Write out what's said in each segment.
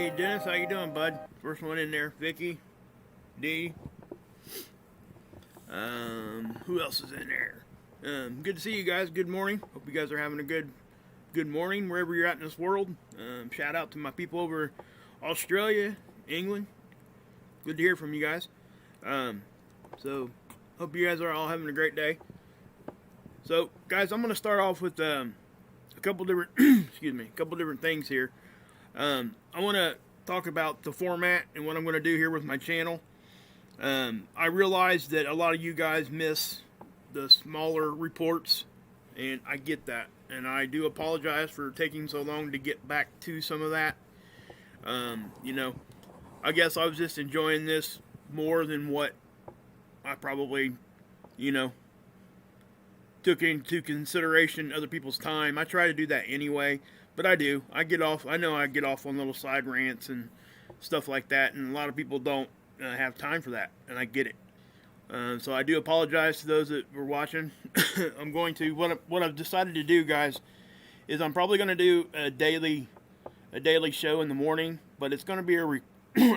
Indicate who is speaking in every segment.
Speaker 1: Hey Dennis, how you doing, bud? First one in there, Vicky, D. Who else is in there? Good to see you guys. Good morning. Hope you guys are having a good morning wherever you're at in this world. Shout out to my people over Australia, England. Good to hear from you guys. So hope you guys are all having a great day. So guys, I'm gonna start off with a couple different a couple different things here. I want to talk about the format and what I'm going to do here with my channel. I realize that a lot of you guys miss the smaller reports, and I get that. And I do apologize for taking so long to get back to some of that. I guess I was just enjoying this more than what I probably, took into consideration other people's time. I try to do that anyway. But I do. I know I get off on little side rants and stuff like that, and a lot of people don't have time for that, and I get it. So I do apologize to those that were watching. I'm going to what I've decided to do, guys, is I'm probably going to do a daily show in the morning, but it's going to be a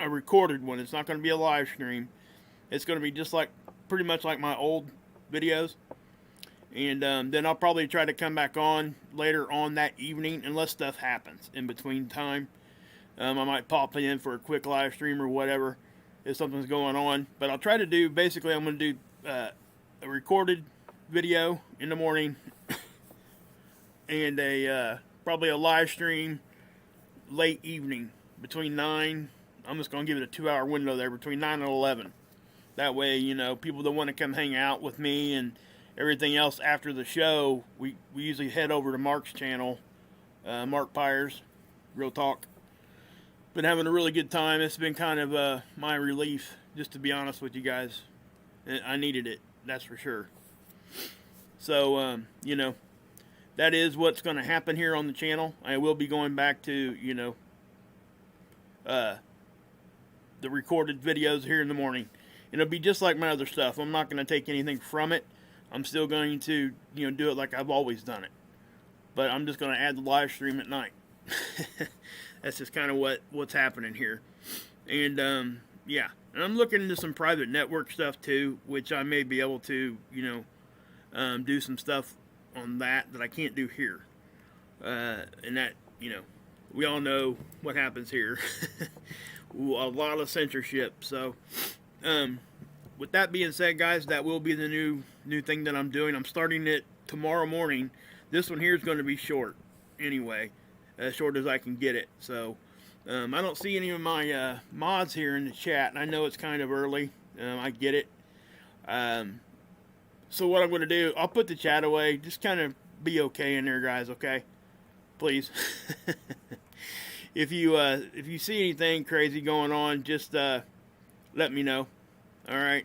Speaker 1: recorded one. It's not going to be a live stream. It's going to be just pretty much like my old videos. And then I'll probably try to come back on later on that evening, unless stuff happens in between time. I might pop in for a quick live stream or whatever if something's going on. But I'll try to do, basically I'm going to do a recorded video in the morning and probably a live stream late evening between 9. I'm just going to give it a 2-hour window there between 9 and 11. That way, people that want to come hang out with me and everything else after the show, we usually head over to Mark's channel, Mark Pyers, Real Talk. Been having a really good time. It's been kind of my relief, just to be honest with you guys. I needed it, that's for sure. So, that is what's going to happen here on the channel. I will be going back to, the recorded videos here in the morning. It'll be just like my other stuff. I'm not going to take anything from it. I'm still going to, do it like I've always done it. But I'm just going to add the live stream at night. That's just kind of what's happening here. And, yeah. And I'm looking into some private network stuff, too, which I may be able to, do some stuff on that I can't do here. And that, we all know what happens here. A lot of censorship. So, with that being said, guys, that will be the new thing that I'm doing. I'm starting it tomorrow morning. This one here is going to be short anyway, as short as I can get it. So I don't see any of my mods here in the chat, and I know it's kind of early. I get it. So what I'm going to do, I'll put the chat away. Just kind of be okay in there, guys, okay? Please. If you see anything crazy going on, just let me know. All right.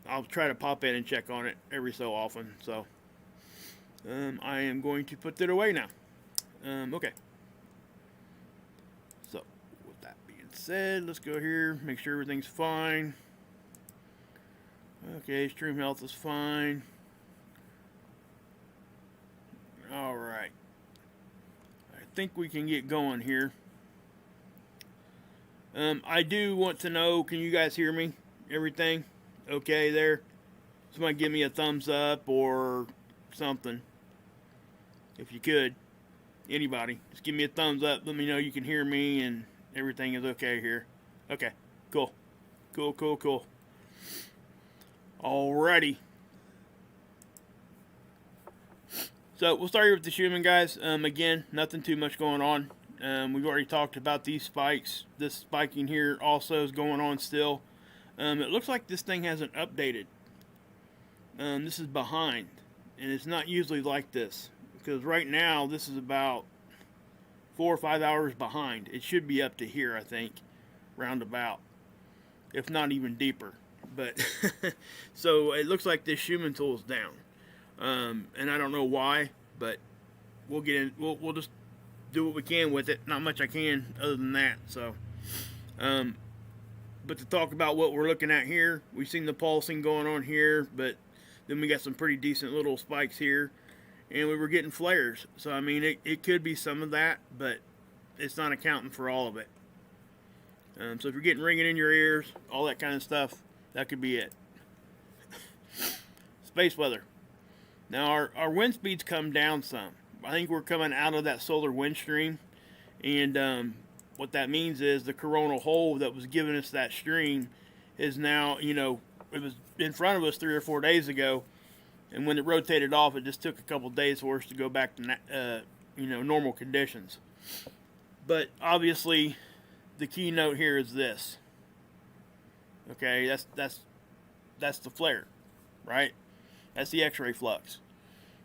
Speaker 1: I'll try to pop in and check on it every so often. So I am going to put that away now. Okay. So with that being said, let's go here, make sure everything's fine. Okay, stream health is fine. All right. I think we can get going here. I do want to know, can you guys hear me? Everything okay there? Somebody give me a thumbs up or something. If you could. Anybody. Just give me a thumbs up. Let me know you can hear me and everything is okay here. Okay. Cool. Cool. Alrighty. So, we'll start here with the Schumann, guys. Again, nothing too much going on. We've already talked about these spikes. This spiking here also is going on still. It looks like this thing hasn't updated. This is behind. And it's not usually like this. Because right now, this is about 4 or 5 hours behind. It should be up to here, I think. Roundabout. If not even deeper. But, so it looks like this Schumann tool is down. And I don't know why. But we'll get in. We'll just do what we can with it. Not much I can other than that. So, but to talk about what we're looking at here, we've seen the pulsing going on here, but then we got some pretty decent little spikes here, and we were getting flares. So I mean, it could be some of that, but it's not accounting for all of it. So if you're getting ringing in your ears, all that kind of stuff, that could be it. Space weather. Now our wind speeds come down some. I think we're coming out of that solar wind stream, and what that means is the coronal hole that was giving us that stream is now, you know, it was in front of us 3 or 4 days ago, and when it rotated off, it just took a couple days for us to go back to you know, normal conditions. But obviously, the keynote here is this. Okay, that's the flare, right? That's the X-ray flux.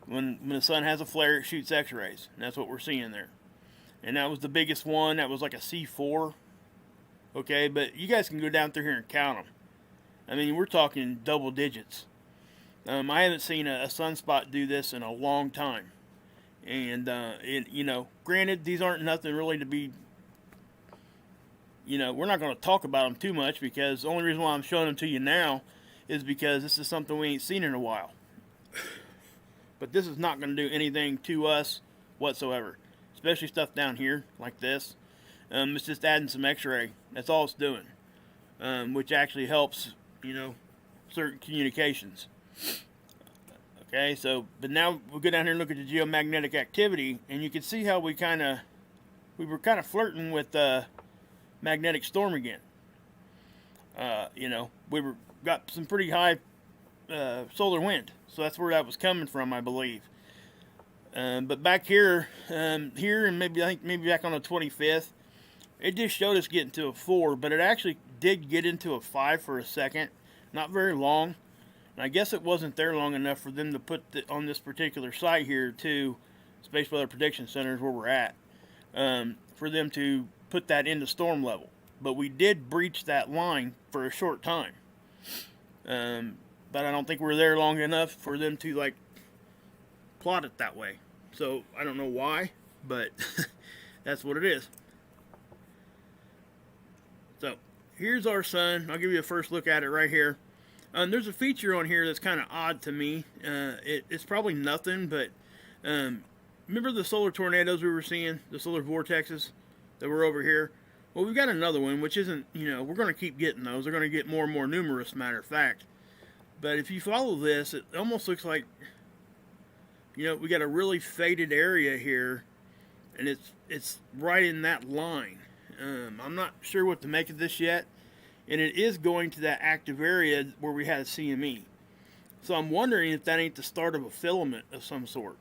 Speaker 1: When the sun has a flare, it shoots X-rays, and that's what we're seeing there. And that was the biggest one. That was like a C4. Okay, but you guys can go down through here and count them. I mean, we're talking double digits. I haven't seen a sunspot do this in a long time. And, you know, granted, these aren't nothing really to be, you know, we're not going to talk about them too much, because the only reason why I'm showing them to you now is because this is something we ain't seen in a while. But this is not going to do anything to us whatsoever, especially stuff down here like this. It's just adding some X-ray. That's all it's doing, which actually helps, you know, certain communications. Okay, so, but now we'll go down here and look at the geomagnetic activity, and you can see how we were kind of flirting with magnetic storm again. You know, got some pretty high solar wind, so that's where that was coming from, I believe. But back here, and maybe I think maybe back on the 25th, it just showed us getting to a 4, but it actually did get into a 5 for a second, not very long. And I guess it wasn't there long enough for them to put on this particular site here, to Space Weather Prediction Center is where we're at, for them to put that into storm level. But we did breach that line for a short time. But I don't think we're there long enough for them to, like, plot it that way. So I don't know why, but that's what it is. So here's our sun. I'll give you a first look at it right here. There's a feature on here that's kind of odd to me. It's probably nothing, but remember the solar tornadoes we were seeing, the solar vortexes that were over here? Well, we've got another one, which isn't, you know, we're going to keep getting those. They're going to get more and more numerous, matter of fact. But if you follow this, it almost looks like, you know, we got a really faded area here, and it's right in that line. I'm not sure what to make of this yet. And it is going to that active area where we had a CME. So I'm wondering if that ain't the start of a filament of some sort.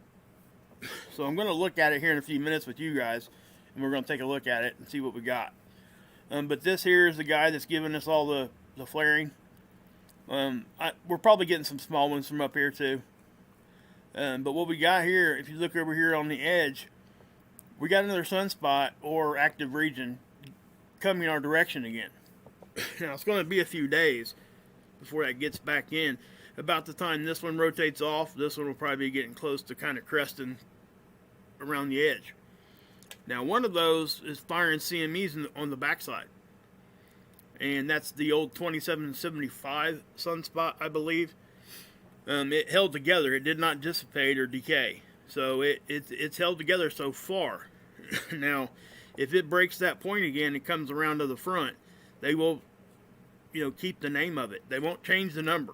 Speaker 1: So I'm going to look at it here in a few minutes with you guys, and we're going to take a look at it and see what we got. But this here is the guy that's giving us all the flaring. We're probably getting some small ones from up here too. But what we got here, if you look over here on the edge, we got another sunspot or active region coming our direction again. Now, it's going to be a few days before that gets back in. About the time this one rotates off, this one will probably be getting close to kind of cresting around the edge. Now, one of those is firing CMEs on the backside. And that's the old 2775 sunspot, I believe. It held together. It did not dissipate or decay. So it's held together so far. Now, if it breaks that point again and comes around to the front, they will, you know, keep the name of it. They won't change the number.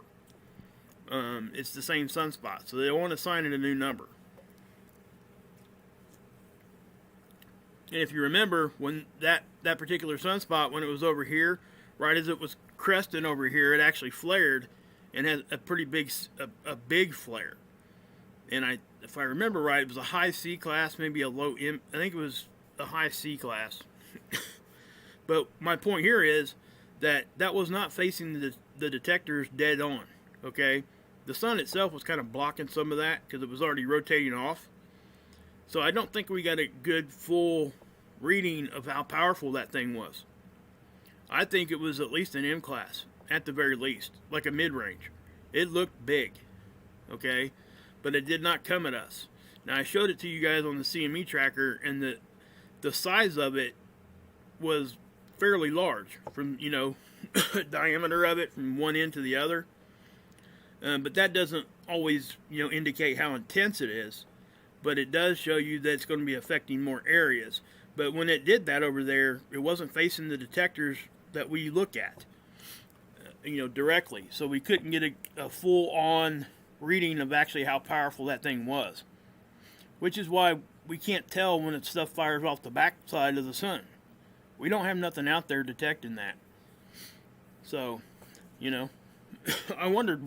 Speaker 1: It's the same sunspot, so they won't assign it a new number. And if you remember, when that particular sunspot, when it was over here, right as it was cresting over here, it actually flared and had a pretty big, a big flare. And if I remember right, it was a high C class, maybe a low M. I think it was a high C class. But my point here is that was not facing the detectors dead on, okay? The sun itself was kind of blocking some of that because it was already rotating off. So I don't think we got a good full reading of how powerful that thing was. I think it was at least an M class, at the very least, like a mid-range. It looked big, okay? But it did not come at us. Now, I showed it to you guys on the CME tracker, and the size of it was fairly large from, you know, diameter of it from one end to the other. But that doesn't always, you know, indicate how intense it is. But it does show you that it's going to be affecting more areas. But when it did that over there, it wasn't facing the detectors that we look at, directly. So we couldn't get a full-on reading of actually how powerful that thing was. Which is why we can't tell when its stuff fires off the backside of the sun. We don't have nothing out there detecting that. So, I wonder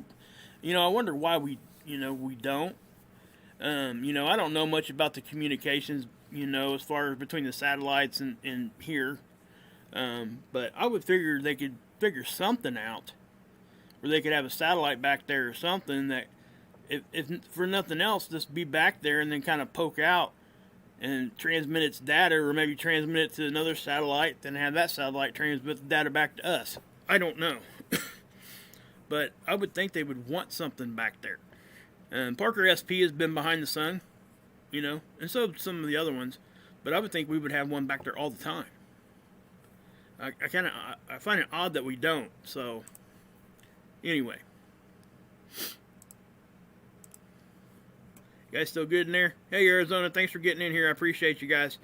Speaker 1: why we don't. I don't know much about the communications, as far as between the satellites and here. But I would figure they could figure something out, where they could have a satellite back there or something that, if for nothing else, just be back there and then kind of poke out and transmit its data, or maybe transmit it to another satellite, then have that satellite transmit the data back to us. I don't know. But I would think they would want something back there. Parker SP has been behind the sun, and so have some of the other ones. But I would think we would have one back there all the time. I find it odd that we don't. So, anyway. You guys still good in there? Hey, Arizona, thanks for getting in here. I appreciate you guys.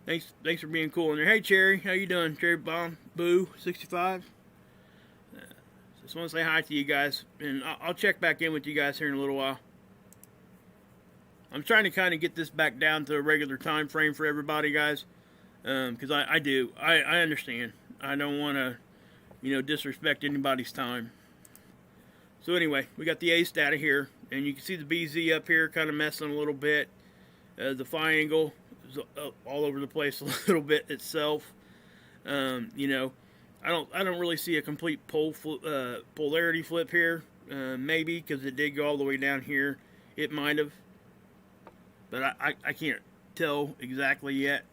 Speaker 1: Thanks for being cool in there. Hey, Cherry, how you doing? Cherry Bomb Boo 65. Just want to say hi to you guys, and I'll check back in with you guys here in a little while. I'm trying to kind of get this back down to a regular time frame for everybody, guys, because I understand. I don't want to, disrespect anybody's time. So anyway, we got the ACE data here, and you can see the BZ up here kind of messing a little bit. The phi angle is all over the place a little bit itself. I don't really see a complete polarity flip here. Maybe because it did go all the way down here, it might have, but I can't tell exactly yet.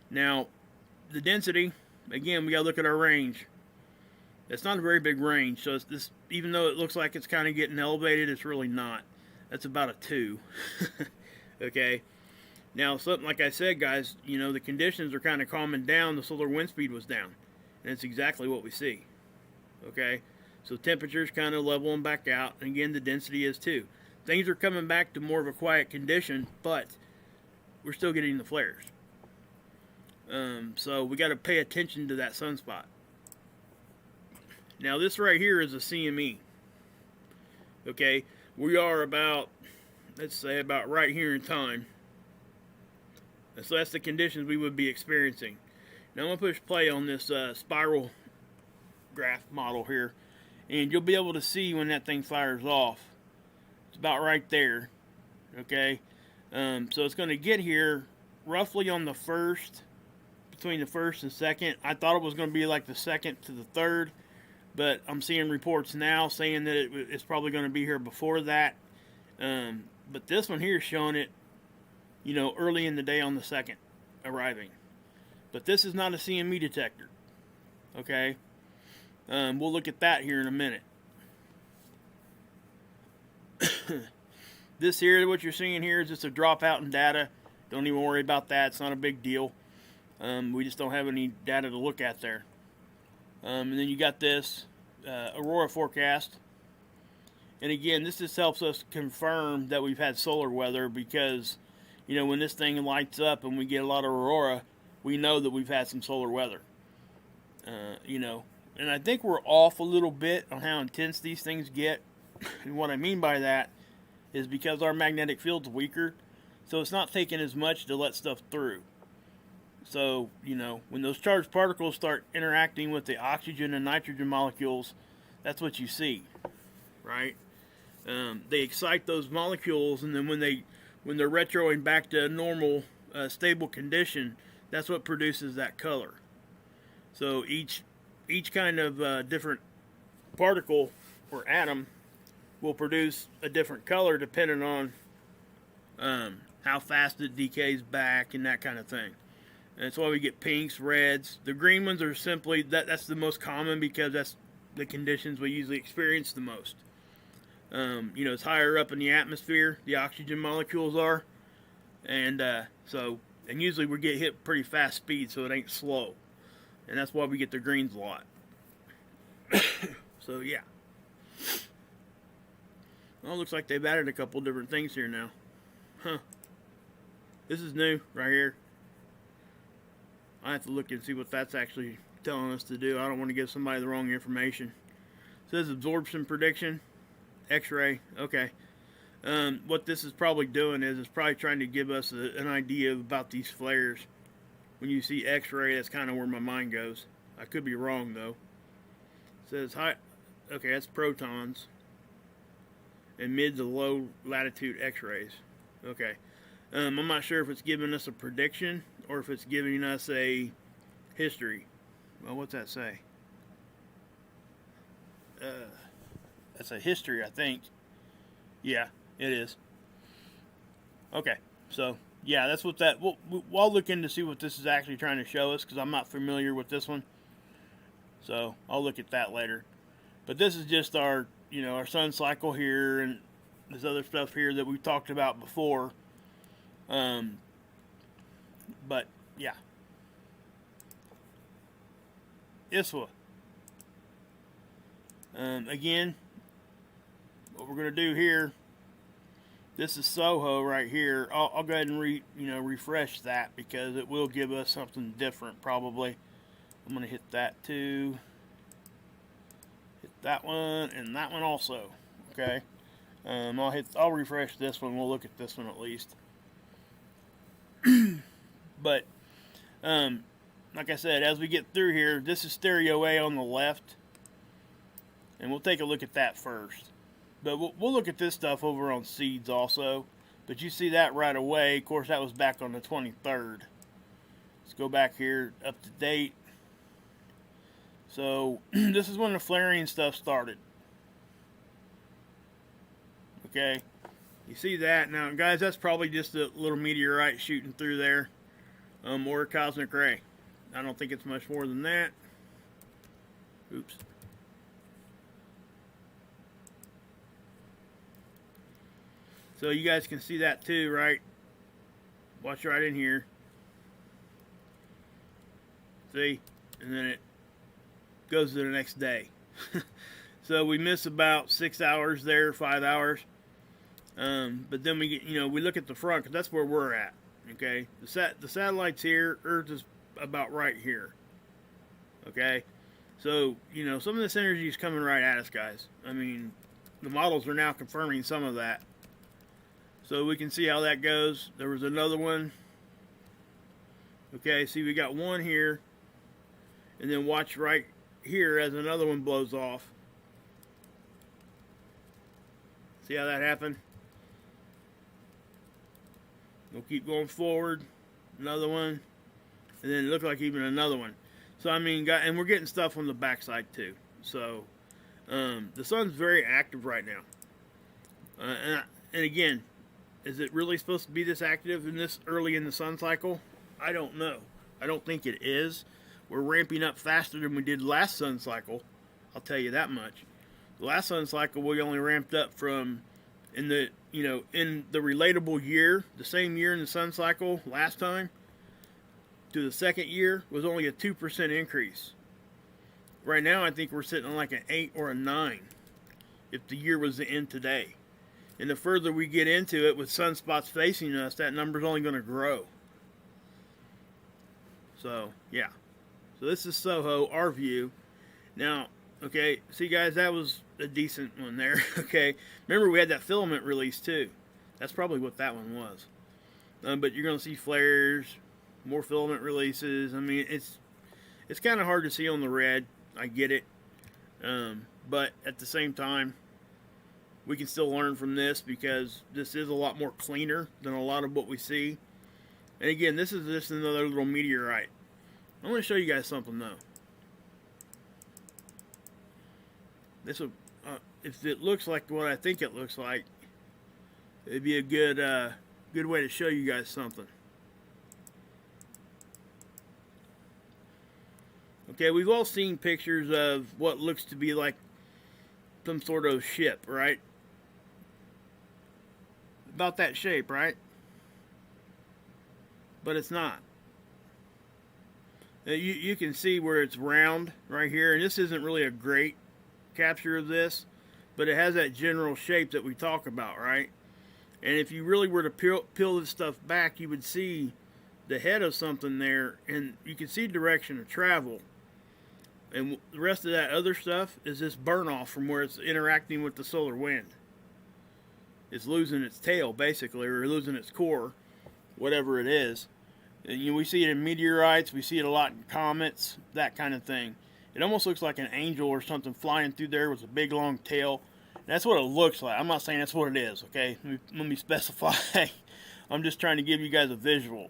Speaker 1: Now, the density, again, we gotta look at our range. It's not a very big range, so it's this. Even though it looks like it's kind of getting elevated, it's really not. That's about a 2. Okay. Now, something like I said, guys, the conditions are kind of calming down. The solar wind speed was down. And it's exactly what we see. Okay? So temperature's kind of leveling back out. And again, the density is too. Things are coming back to more of a quiet condition, but we're still getting the flares. So we got to pay attention to that sunspot. Now this right here is a CME. Okay? We are about, let's say, about right here in time. So that's the conditions we would be experiencing. Now I'm going to push play on this spiral graph model here, and you'll be able to see when that thing fires off. It's about right there. Okay? So it's going to get here roughly on the first, between the first and second. I thought it was going to be like the second to the third, but I'm seeing reports now saying that it's probably going to be here before that. But this one here is showing it, early in the day on the second arriving. But this is not a CME detector. Okay? We'll look at that here in a minute. This here, what you're seeing here is just a dropout in data. Don't even worry about that. It's not a big deal. We just don't have any data to look at there. And then you got this aurora forecast. And again, this just helps us confirm that we've had solar weather, because, when this thing lights up and we get a lot of aurora, we know that we've had some solar weather. And I think we're off a little bit on how intense these things get. And what I mean by that is because our magnetic field's weaker, so it's not taking as much to let stuff through. So, when those charged particles start interacting with the oxygen and nitrogen molecules, that's what you see, right? They excite those molecules, and then when they're retroing back to a normal, stable condition, that's what produces that color. So each kind of different particle or atom will produce a different color depending on how fast it decays back and that kind of thing. And that's why we get pinks, reds. The green ones are simply, that's the most common because that's the conditions we usually experience the most. It's higher up in the atmosphere, the oxygen molecules are. And and usually we get hit pretty fast speed, so it ain't slow. And that's why we get the greens a lot. So, yeah. Well, it looks like they've added a couple different things here now. Huh. This is new, right here. I have to look and see what that's actually telling us to do. I don't want to give somebody the wrong information. It says absorption prediction, X-ray. Okay. What this is probably doing is it's probably trying to give us an idea about these flares. When you see X-ray, that's kind of where my mind goes. I could be wrong though. It says high. Okay, that's protons and mid to low latitude X-rays. Okay. I'm not sure if it's giving us a prediction or if it's giving us a history. Well, what's that say? That's a history, I think. Yeah, it is. Okay, so yeah, that's what that. We'll look in to see what this is actually trying to show us because I'm not familiar with this one. So I'll look at that later. But this is just our, our sun cycle here and this other stuff here that we talked about before. But yeah, ISWA. Again, what we're going to do here, this is SOHO right here. I'll go ahead and refresh that because it will give us something different probably. I'm going to hit that too. Hit that one and that one also. Okay. I'll refresh this one. We'll look at this one at least. But like I said, as we get through here, this is stereo A on the left, and we'll take a look at that first. But we'll look at this stuff over on seeds also. But you see that right away. Of course, that was back on the 23rd. Let's go back here, up to date. So this is when the flaring stuff started. Okay, you see that now, guys? That's probably just a little meteorite shooting through there, or a cosmic ray. I don't think it's much more than that. Oops. So you guys can see that too, right? Watch right in here. See? And then it goes to the next day. So we miss about 6 hours there, 5 hours. But then we get, we look at the front because that's where we're at. Okay, the satellite's here. Earth is about right here. Okay, so some of this energy is coming right at us, guys. I mean, the models are now confirming some of that. So we can see how that goes. There was another one. Okay, see we got one here, and then watch right here as another one blows off. See how that happened? We'll keep going forward. Another one. And then it looked like even another one. So, I mean, and we're getting stuff on the backside too. So, the sun's very active right now. And again, is it really supposed to be this active in this early in the sun cycle? I don't know. I don't think it is. We're ramping up faster than we did last sun cycle. I'll tell you that much. The last sun cycle, we only ramped up from in the relatable year, the same year in the sun cycle last time, to the second year was only a 2% increase. Right now, I think we're sitting on like an 8 or a 9 if the year was to end today. And the further we get into it with sunspots facing us, that number's only going to grow. So, yeah. So this is SOHO, our view. Now, okay, see guys, that was a decent one there. Okay, remember we had that filament release too. That's probably what that one was. But you're going to see flares, more filament releases. I mean, it's kind of hard to see on the red. I get it. But at the same time, we can still learn from this because this is a lot more cleaner than a lot of what we see. And again, this is just another little meteorite. I want to show you guys something though. This will, if it looks like what I think it looks like, it'd be a good way to show you guys something. Okay, we've all seen pictures of what looks to be like some sort of ship, right? About that shape, right? But it's not. You can see where it's round right here, and this isn't really a great capture of this, but it has that general shape that we talk about, right? And if you really were to peel this stuff back, you would see the head of something there, and you can see direction of travel. And the rest of that other stuff is just burn off from where it's interacting with the solar wind. It's losing its tail, basically, or losing its core, whatever it is. And, we see it in meteorites, we see it a lot in comets, that kind of thing. It almost looks like an angel or something flying through there with a big long tail. That's what it looks like. I'm not saying that's what it is, okay? Let me specify. I'm just trying to give you guys a visual.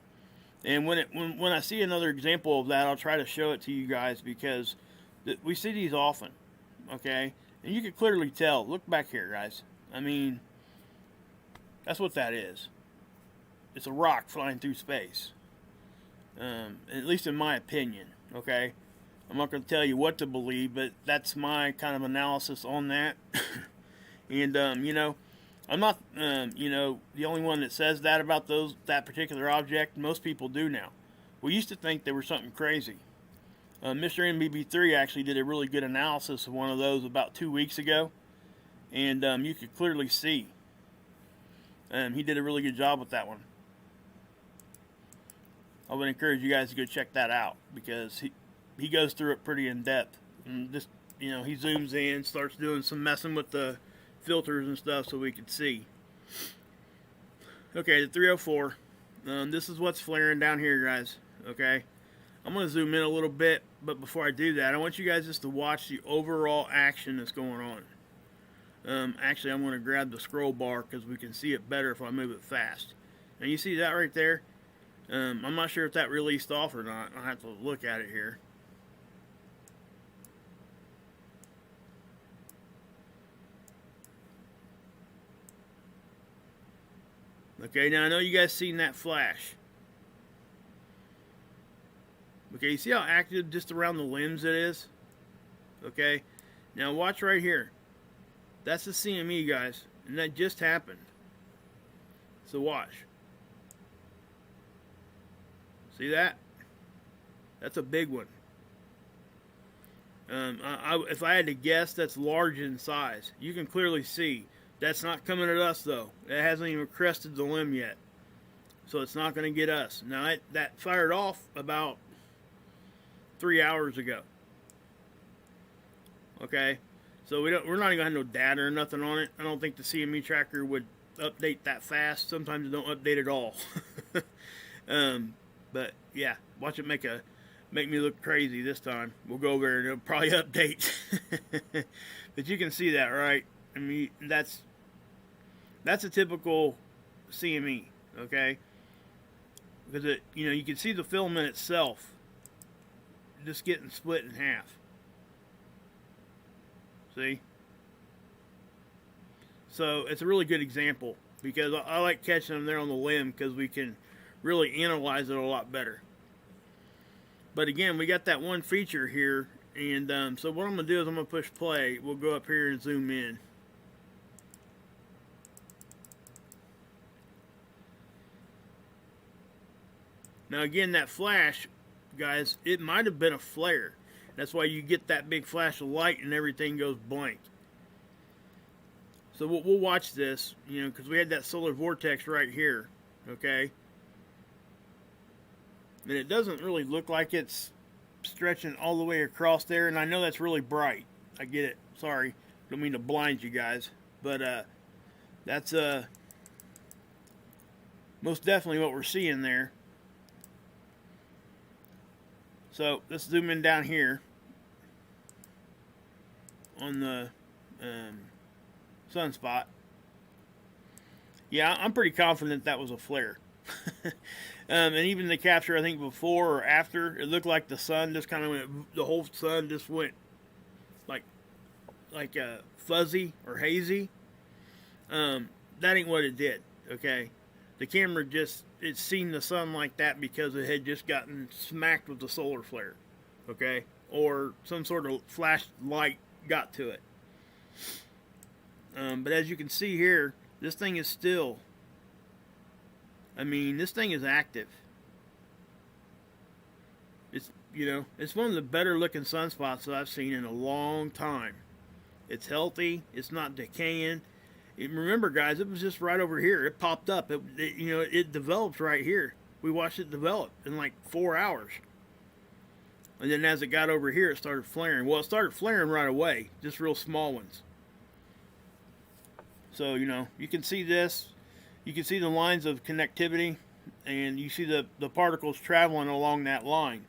Speaker 1: And when I see another example of that, I'll try to show it to you guys, because we see these often, okay? And you can clearly tell. Look back here, guys. I mean, that's what that is. It's a rock flying through space. At least in my opinion, okay? I'm not going to tell you what to believe, but that's my kind of analysis on that. And, I'm not, the only one that says that about that particular object. Most people do now. We used to think they were something crazy. Mr. MBB3 actually did a really good analysis of one of those about 2 weeks ago, and you could clearly see. He did a really good job with that one. I would encourage you guys to go check that out, because he goes through it pretty in depth. And just, he zooms in, starts doing some messing with the filters and stuff so we can see. Okay, the 304. This is what's flaring down here, guys. Okay, I'm going to zoom in a little bit, but before I do that, I want you guys just to watch the overall action that's going on. Actually, I'm going to grab the scroll bar because we can see it better if I move it fast. And you see that right there? I'm not sure if that released off or not. I'll have to look at it here. Okay, now I know you guys seen that flash. Okay, you see how active just around the limbs it is? Okay, now watch right here. That's the CME, guys, and that just happened. So watch. See that? That's a big one. If I had to guess, that's large in size. You can clearly see. That's not coming at us, though. It hasn't even crested the limb yet. So it's not going to get us. Now, that fired off about 3 hours ago. Okay? So we're not even going to have no data or nothing on it. I don't think the CME tracker would update that fast. Sometimes it don't update at all. But, yeah. Watch it make me look crazy this time. We'll go over and it'll probably update. But you can see that, right? I mean, that's a typical CME, okay? Because you can see the filament itself just getting split in half. See? So it's a really good example, because I like catching them there on the limb, because we can really analyze it a lot better. But again, we got that one feature here, and so what I'm going to do is I'm going to push play. We'll go up here and zoom in. Now again, that flash, guys, it might have been a flare. That's why you get that big flash of light and everything goes blank. So we'll watch this, because we had that solar vortex right here, okay? And it doesn't really look like it's stretching all the way across there, and I know that's really bright. I get it. Sorry. Don't mean to blind you guys. But that's most definitely what we're seeing there. So let's zoom in down here on the Sunspot. Yeah, I'm pretty confident that was a flare. And even the capture, I think before or after, it looked like the sun just kind of went, the whole sun just went like fuzzy or hazy. That ain't what it did, okay? The camera it's seen the sun like that because it had just gotten smacked with the solar flare, okay? Or some sort of flash light got to it. But as you can see here, this thing is still, this thing is active. It's, it's one of the better looking sunspots that I've seen in a long time. It's healthy. It's not decaying. Remember, guys, it was just right over here. It popped up. It developed right here. We watched it develop in like 4 hours. And then as it got over here, it started flaring. Well, it started flaring right away, just real small ones. So, you know, you can see this. You can see the lines of connectivity, and you see the particles traveling along that line.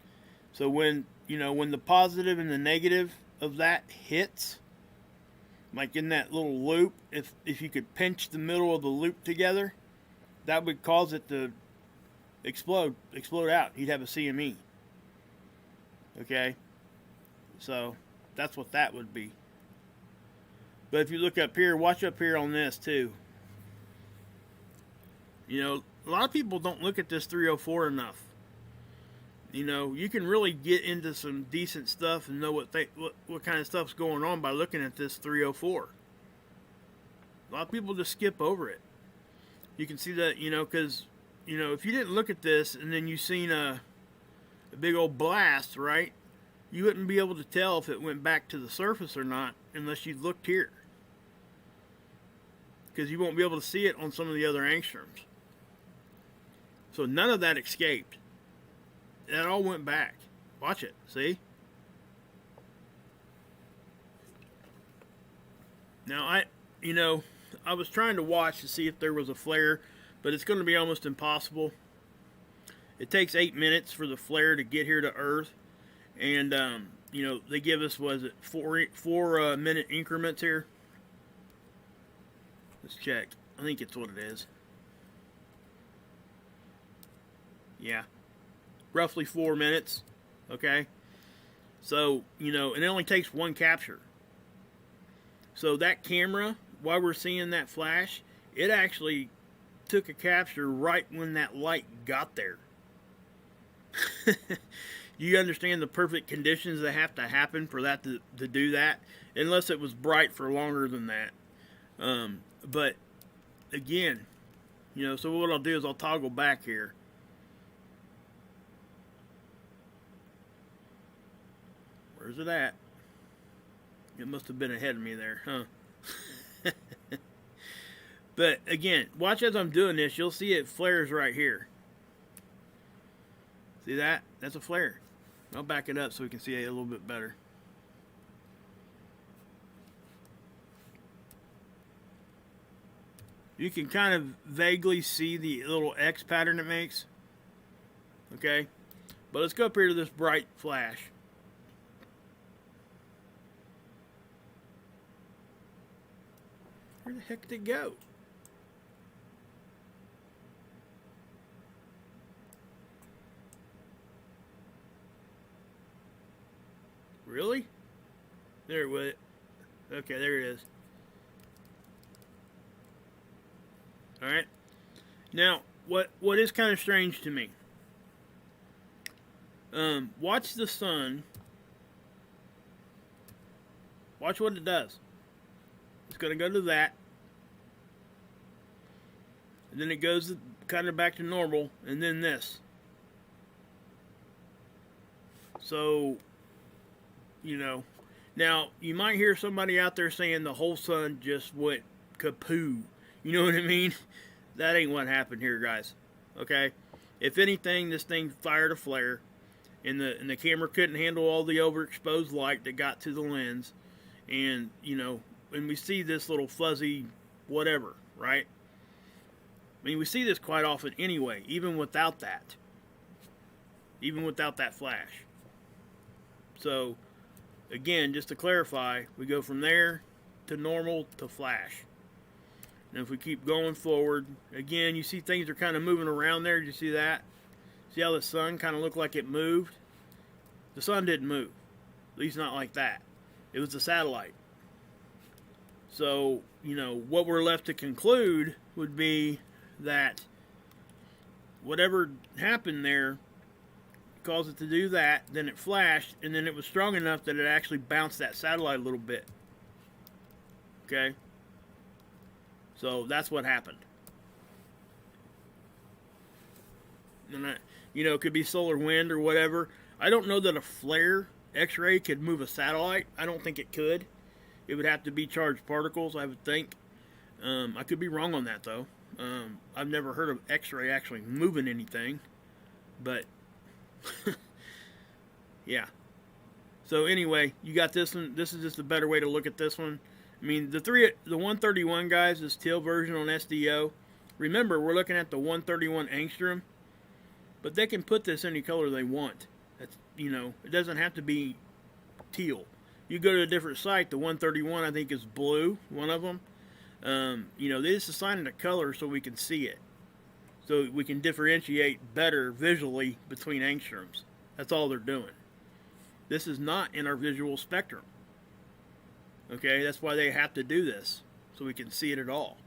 Speaker 1: So when, you know, when the positive and the negative of that hits, like in that little loop, if you could pinch the middle of the loop together, that would cause it to explode out. You'd have a CME. Okay? So, that's what that would be. But if you look up here, watch up here on this too. You know, a lot of people don't look at this 304 enough. You know, you can really get into some decent stuff and know what kind of stuff's going on by looking at this 304. A lot of people just skip over it. You can see that, you know, because, you know, if you didn't look at this and then you seen a big old blast, right, you wouldn't be able to tell if it went back to the surface or not unless you looked here. Because you won't be able to see it on some of the other angstroms. So none of that escaped. That all went back. Watch it. See? Now, I was trying to watch to see if there was a flare, but it's going to be almost impossible. It takes 8 minutes for the flare to get here to Earth. And, you know, they give us, was it, 4 minute increments here? Let's check. I think it's what it is. Yeah. Roughly 4 minutes. Okay? So, you know, and it only takes one capture. So that camera, while we're seeing that flash, it actually took a capture right when that light got there. You understand the perfect conditions that have to happen for that to do that? Unless it was bright for longer than that. But, again, you know, so what I'll do is I'll toggle back here. Where's it at? It must have been ahead of me there, huh? But, again, watch as I'm doing this. You'll see it flares right here. See that? That's a flare. I'll back it up so we can see it a little bit better. You can kind of vaguely see the little X pattern it makes. Okay? But let's go up here to this bright flash. Where the heck did it go? Really? There it was. Okay, there it is. Alright. Now, what is kind of strange to me. Watch the sun. Watch what it does. It's going to go to that. And then it goes kind of back to normal. And then this. So, you know. Now, you might hear somebody out there saying the whole sun just went kapoo. You know what I mean? That ain't what happened here, guys. Okay? If anything, this thing fired a flare. And the camera couldn't handle all the overexposed light that got to the lens. And, you know, when we see this little fuzzy whatever, right? I mean, we see this quite often anyway, even without that. Even without that flash. So, again, just to clarify, we go from there to normal to flash. And if we keep going forward, again, you see things are kind of moving around there. Did you see that? See how the sun kind of looked like it moved? The sun didn't move. At least not like that. It was the satellite. So, you know, what we're left to conclude would be that whatever happened there caused it to do that, then it flashed, and then it was strong enough that it actually bounced that satellite a little bit. Okay? So, that's what happened. And you know, it could be solar wind or whatever. I don't know that a flare X-ray could move a satellite. I don't think it could. It would have to be charged particles, I would think. I could be wrong on that, though. I've never heard of X-ray actually moving anything. But yeah. So anyway, you got this one. This is just a better way to look at this one. I mean, the 131 guys, this teal version on SDO. Remember, we're looking at the 131 angstrom, but they can put this any color they want. That's, you know, it doesn't have to be teal. You go to a different site, the 131 I think is blue, one of them. You know, they just assign it a color so we can see it, so we can differentiate better visually between angstroms. That's all they're doing. This is not in our visual spectrum. Okay, that's why they have to do this, so we can see it at all.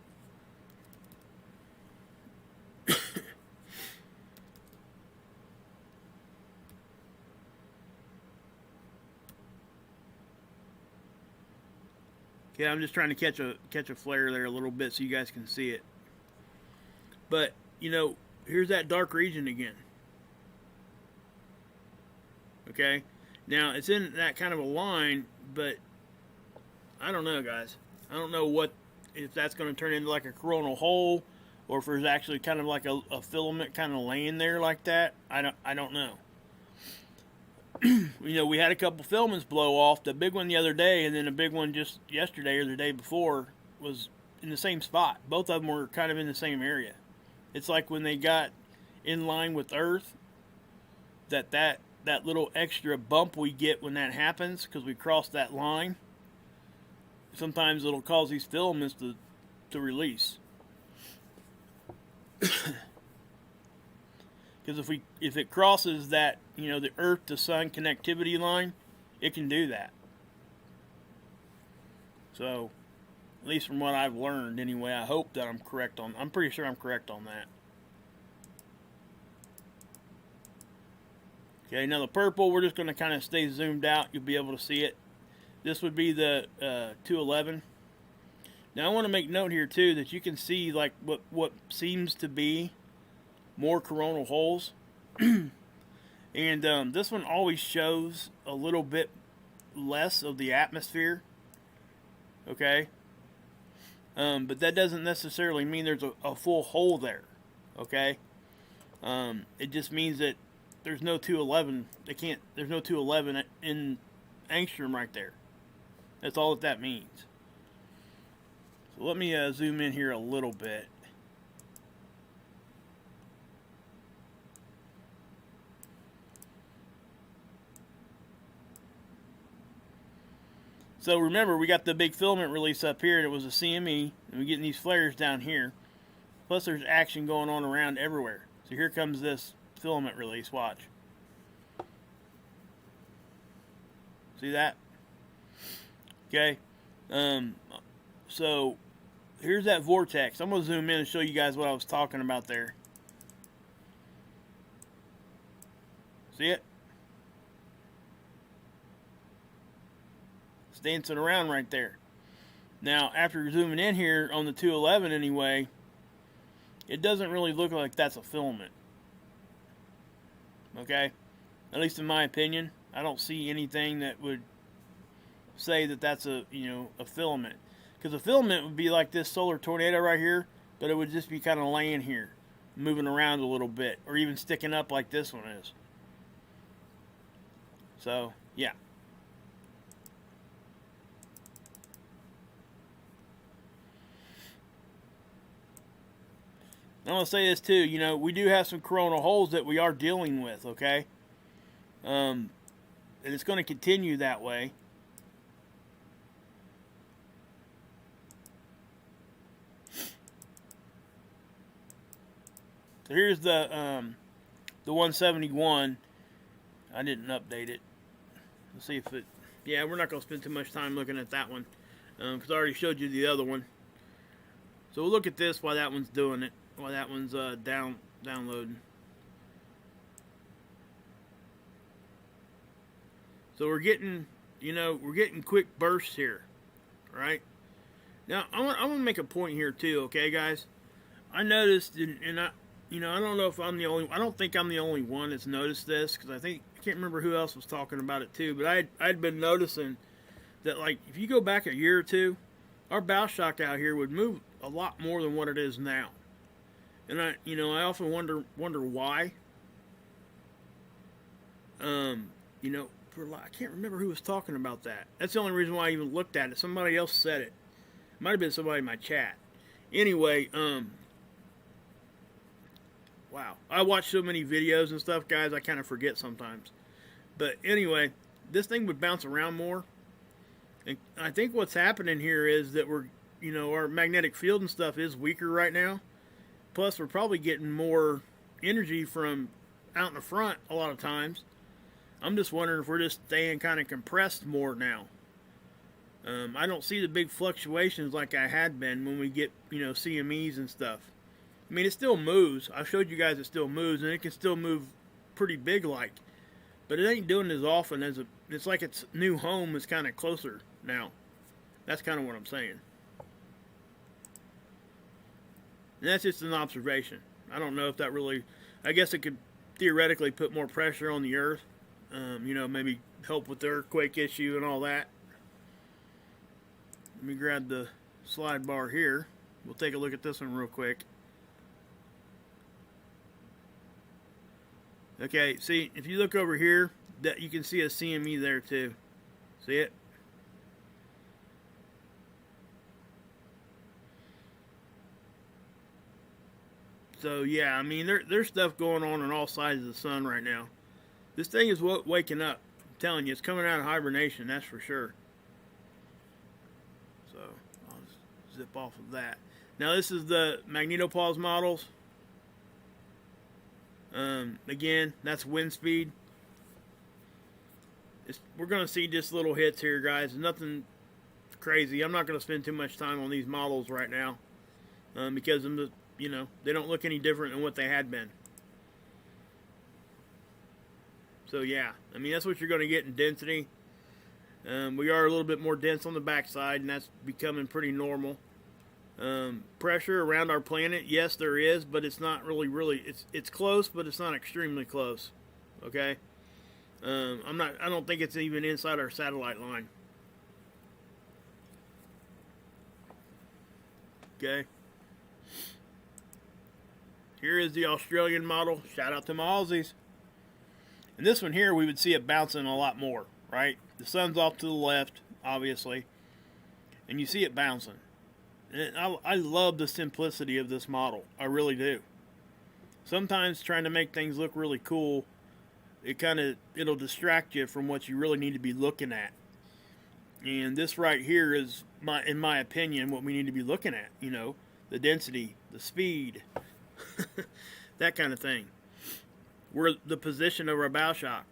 Speaker 1: Okay, I'm just trying to catch a flare there a little bit so you guys can see it. But, you know, here's that dark region again. Okay, now it's in that kind of a line, but I don't know, guys. I don't know if that's going to turn into like a coronal hole, or if there's actually kind of like a filament kind of laying there like that. I don't know. You know, we had a couple filaments blow off. The big one the other day, and then a big one just yesterday or the day before was in the same spot. Both of them were kind of in the same area. It's like when they got in line with Earth, that little extra bump we get when that happens because we cross that line. Sometimes it'll cause these filaments to release. Because if it crosses that, you know, the Earth to Sun connectivity line, it can do that. So, at least from what I've learned anyway, I hope that I'm correct on. I'm pretty sure I'm correct on that. Okay, now the purple, we're just going to kind of stay zoomed out. You'll be able to see it. This would be the 211. Now I want to make note here too that you can see like what seems to be more coronal holes. And this one always shows a little bit less of the atmosphere. Okay. But that doesn't necessarily mean there's a full hole there. Okay. It just means that there's no 211. There's no 211 in angstrom right there. That's all that means. So let me zoom in here a little bit. So remember, we got the big filament release up here, and it was a CME, and we're getting these flares down here. Plus there's action going on around everywhere. So here comes this filament release, watch. See that? Okay, so here's that vortex. I'm going to zoom in and show you guys what I was talking about there. See it? It's dancing around right there. Now, after zooming in here on the 211 anyway, it doesn't really look like that's a filament. Okay? At least in my opinion, I don't see anything that would say that that's a filament, because a filament would be like this solar tornado right here, but it would just be kind of laying here, moving around a little bit, or even sticking up like this one is. So yeah. I'm gonna say this too. You know, we do have some coronal holes that we are dealing with. Okay, and it's going to continue that way. So here's the 171. I didn't update it. Let's see if it. Yeah, we're not going to spend too much time looking at that one because I already showed you the other one. So we'll look at this while that one's doing it. While that one's downloading. So we're getting, we're getting quick bursts here, right? Now I want to make a point here too, okay, guys? I noticed, and I don't know if I'm the only. I don't think I'm the only one that's noticed this, because I can't remember who else was talking about it too. But I'd been noticing that, like, if you go back a year or two, our bow shock out here would move a lot more than what it is now. And I often wonder why. You know, I can't remember who was talking about that. That's the only reason why I even looked at it. Somebody else said it. Might have been somebody in my chat. Anyway, wow. I watch so many videos and stuff, guys, I kind of forget sometimes. But anyway, this thing would bounce around more. And I think what's happening here is that our magnetic field and stuff is weaker right now. Plus, we're probably getting more energy from out in the front a lot of times. I'm just wondering if we're just staying kind of compressed more now. I don't see the big fluctuations like I had been when we get, CMEs and stuff. I mean, it still moves. I showed you guys it still moves, and it can still move pretty big like. But it ain't doing it as often as it's like its new home is kind of closer now. That's kind of what I'm saying. And that's just an observation. I don't know if that really... I guess it could theoretically put more pressure on the Earth. Maybe help with the earthquake issue and all that. Let me grab the slide bar here. We'll take a look at this one real quick. Okay, see, if you look over here, that you can see a CME there too. See it? So yeah, I mean, there's stuff going on all sides of the sun right now. This thing is waking up. I'm telling you, it's coming out of hibernation, that's for sure. So, I'll just zip off of that. Now, this is the Magnetosphere models. Again, that's wind speed. We're going to see just little hits here, guys. Nothing crazy. I'm not going to spend too much time on these models right now. Because, they don't look any different than what they had been. So yeah, I mean, that's what you're going to get in density. We are a little bit more dense on the backside, and that's becoming pretty normal. Pressure around our planet, yes, there is, but it's not really. It's close, but it's not extremely close. Okay, I don't think it's even inside our satellite line. Okay. Here is the Australian model. Shout out to my Aussies. And this one here, we would see it bouncing a lot more, right? The sun's off to the left, obviously. And you see it bouncing. And I love the simplicity of this model. I really do. Sometimes trying to make things look really cool, it'll distract you from what you really need to be looking at. And this right here is, in my opinion, what we need to be looking at. The density, the speed, that kind of thing. The position of our bow shock.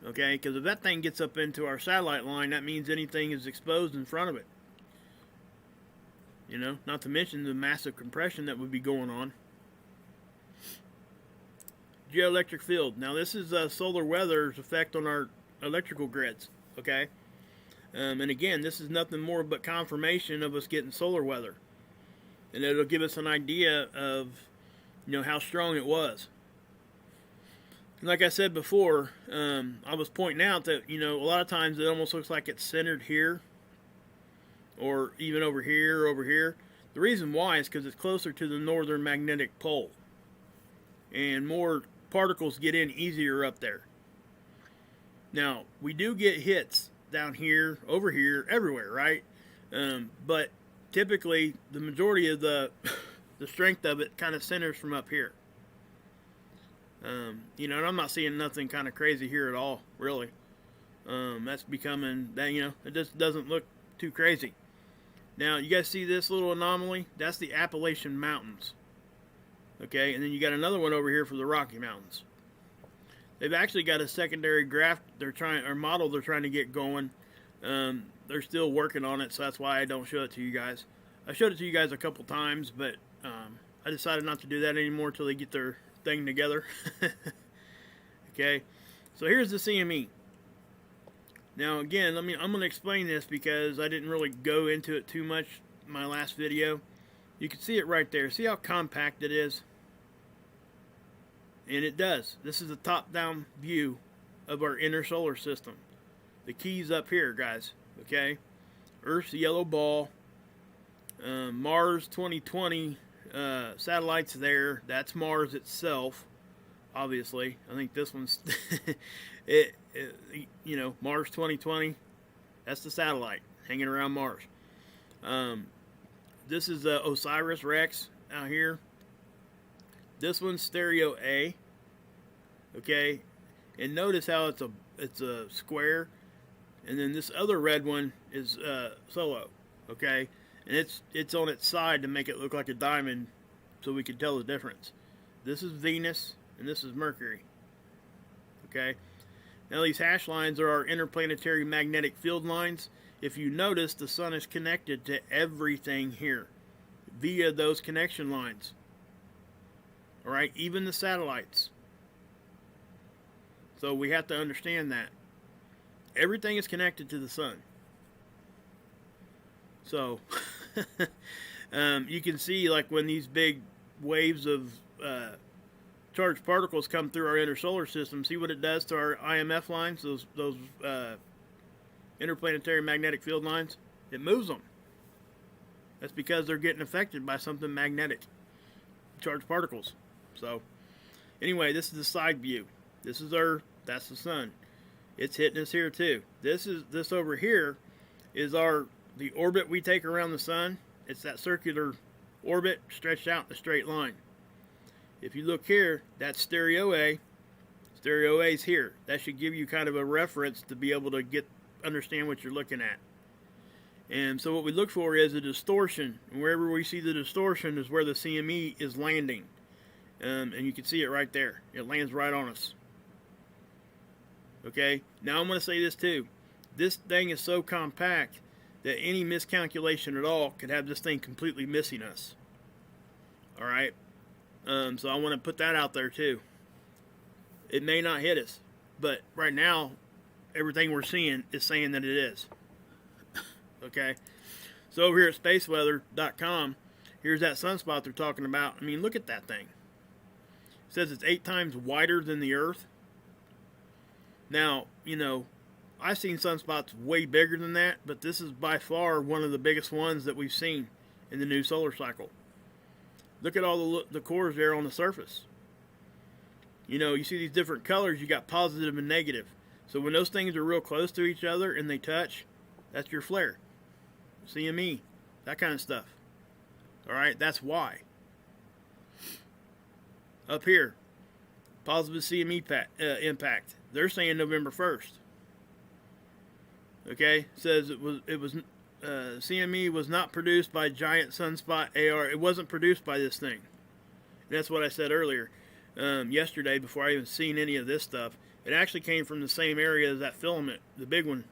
Speaker 1: Okay, because if that thing gets up into our satellite line, that means anything is exposed in front of it. Not to mention the massive compression that would be going on. Geoelectric field. Now, this is solar weather's effect on our electrical grids. Okay, and again, this is nothing more but confirmation of us getting solar weather, and it'll give us an idea of how strong it was. Like I said before, I was pointing out that, a lot of times it almost looks like it's centered here, or even over here, or over here. The reason why is because it's closer to the northern magnetic pole, and more particles get in easier up there. Now, we do get hits down here, over here, everywhere, right? But typically, the majority of the strength of it kind of centers from up here. And I'm not seeing nothing kind of crazy here at all, really. That's becoming, it just doesn't look too crazy. Now, you guys see this little anomaly? That's the Appalachian Mountains. Okay, and then you got another one over here for the Rocky Mountains. They've actually got a secondary graph model they're trying to get going. They're still working on it, so that's why I don't show it to you guys. I showed it to you guys a couple times, but I decided not to do that anymore until they get their thing together. Okay, so here's the CME. Now again, I'm going to explain this because I didn't really go into it too much in my last video. You can see it right there. See how compact it is? And it does. This is a top-down view of our inner solar system. The key's up here, guys. Okay, Earth's the yellow ball. Mars 2020 satellites there. That's Mars itself. obviously. I think this one's, you know, Mars 2020. That's the satellite hanging around Mars. This is Osiris Rex out here. This one's stereo A. Okay, and notice how it's a square, and then this other red one is solo. Okay, and it's on its side to make it look like a diamond, so we can tell the difference. This is Venus, and this is Mercury. Okay, now these hash lines are our interplanetary magnetic field lines. If you notice, the sun is connected to everything here via those connection lines. All right, even the satellites. So we have to understand that everything is connected to the sun. So you can see, like, when these big waves of charged particles come through our inner solar system, see what it does to our IMF lines, those interplanetary magnetic field lines? It moves them. That's because they're getting affected by something magnetic, charged particles. So anyway, this is the side view. This is Earth, that's the sun. It's hitting us here too. This over here is the orbit we take around the sun. It's that circular orbit stretched out in a straight line. If you look here, that's stereo A. Stereo A is here. That should give you kind of a reference to be able to understand what you're looking at. And so what we look for is a distortion. And wherever we see the distortion is where the CME is landing. And you can see it right there. It lands right on us. Okay, now I'm going to say this too. This thing is so compact that any miscalculation at all could have this thing completely missing us. All right, so I want to put that out there too. It may not hit us, but right now, everything we're seeing is saying that it is. Okay, so over here at spaceweather.com, here's that sunspot they're talking about. I mean, look at that thing. It says it's 8 times wider than the Earth. Now, you know, I've seen sunspots way bigger than that, but this is by far one of the biggest ones that we've seen in the new solar cycle. Look at all the cores there on the surface. You know, you see these different colors, you got positive and negative. So when those things are real close to each other and they touch, that's your flare. CME, that kind of stuff. Alright, that's why. Up here, positive CME impact. They're saying November 1st. Okay, says it was CME was not produced by giant sunspot AR. It wasn't produced by this thing. And that's what I said earlier, yesterday, before I even seen any of this stuff. It actually came from the same area as that filament, the big one,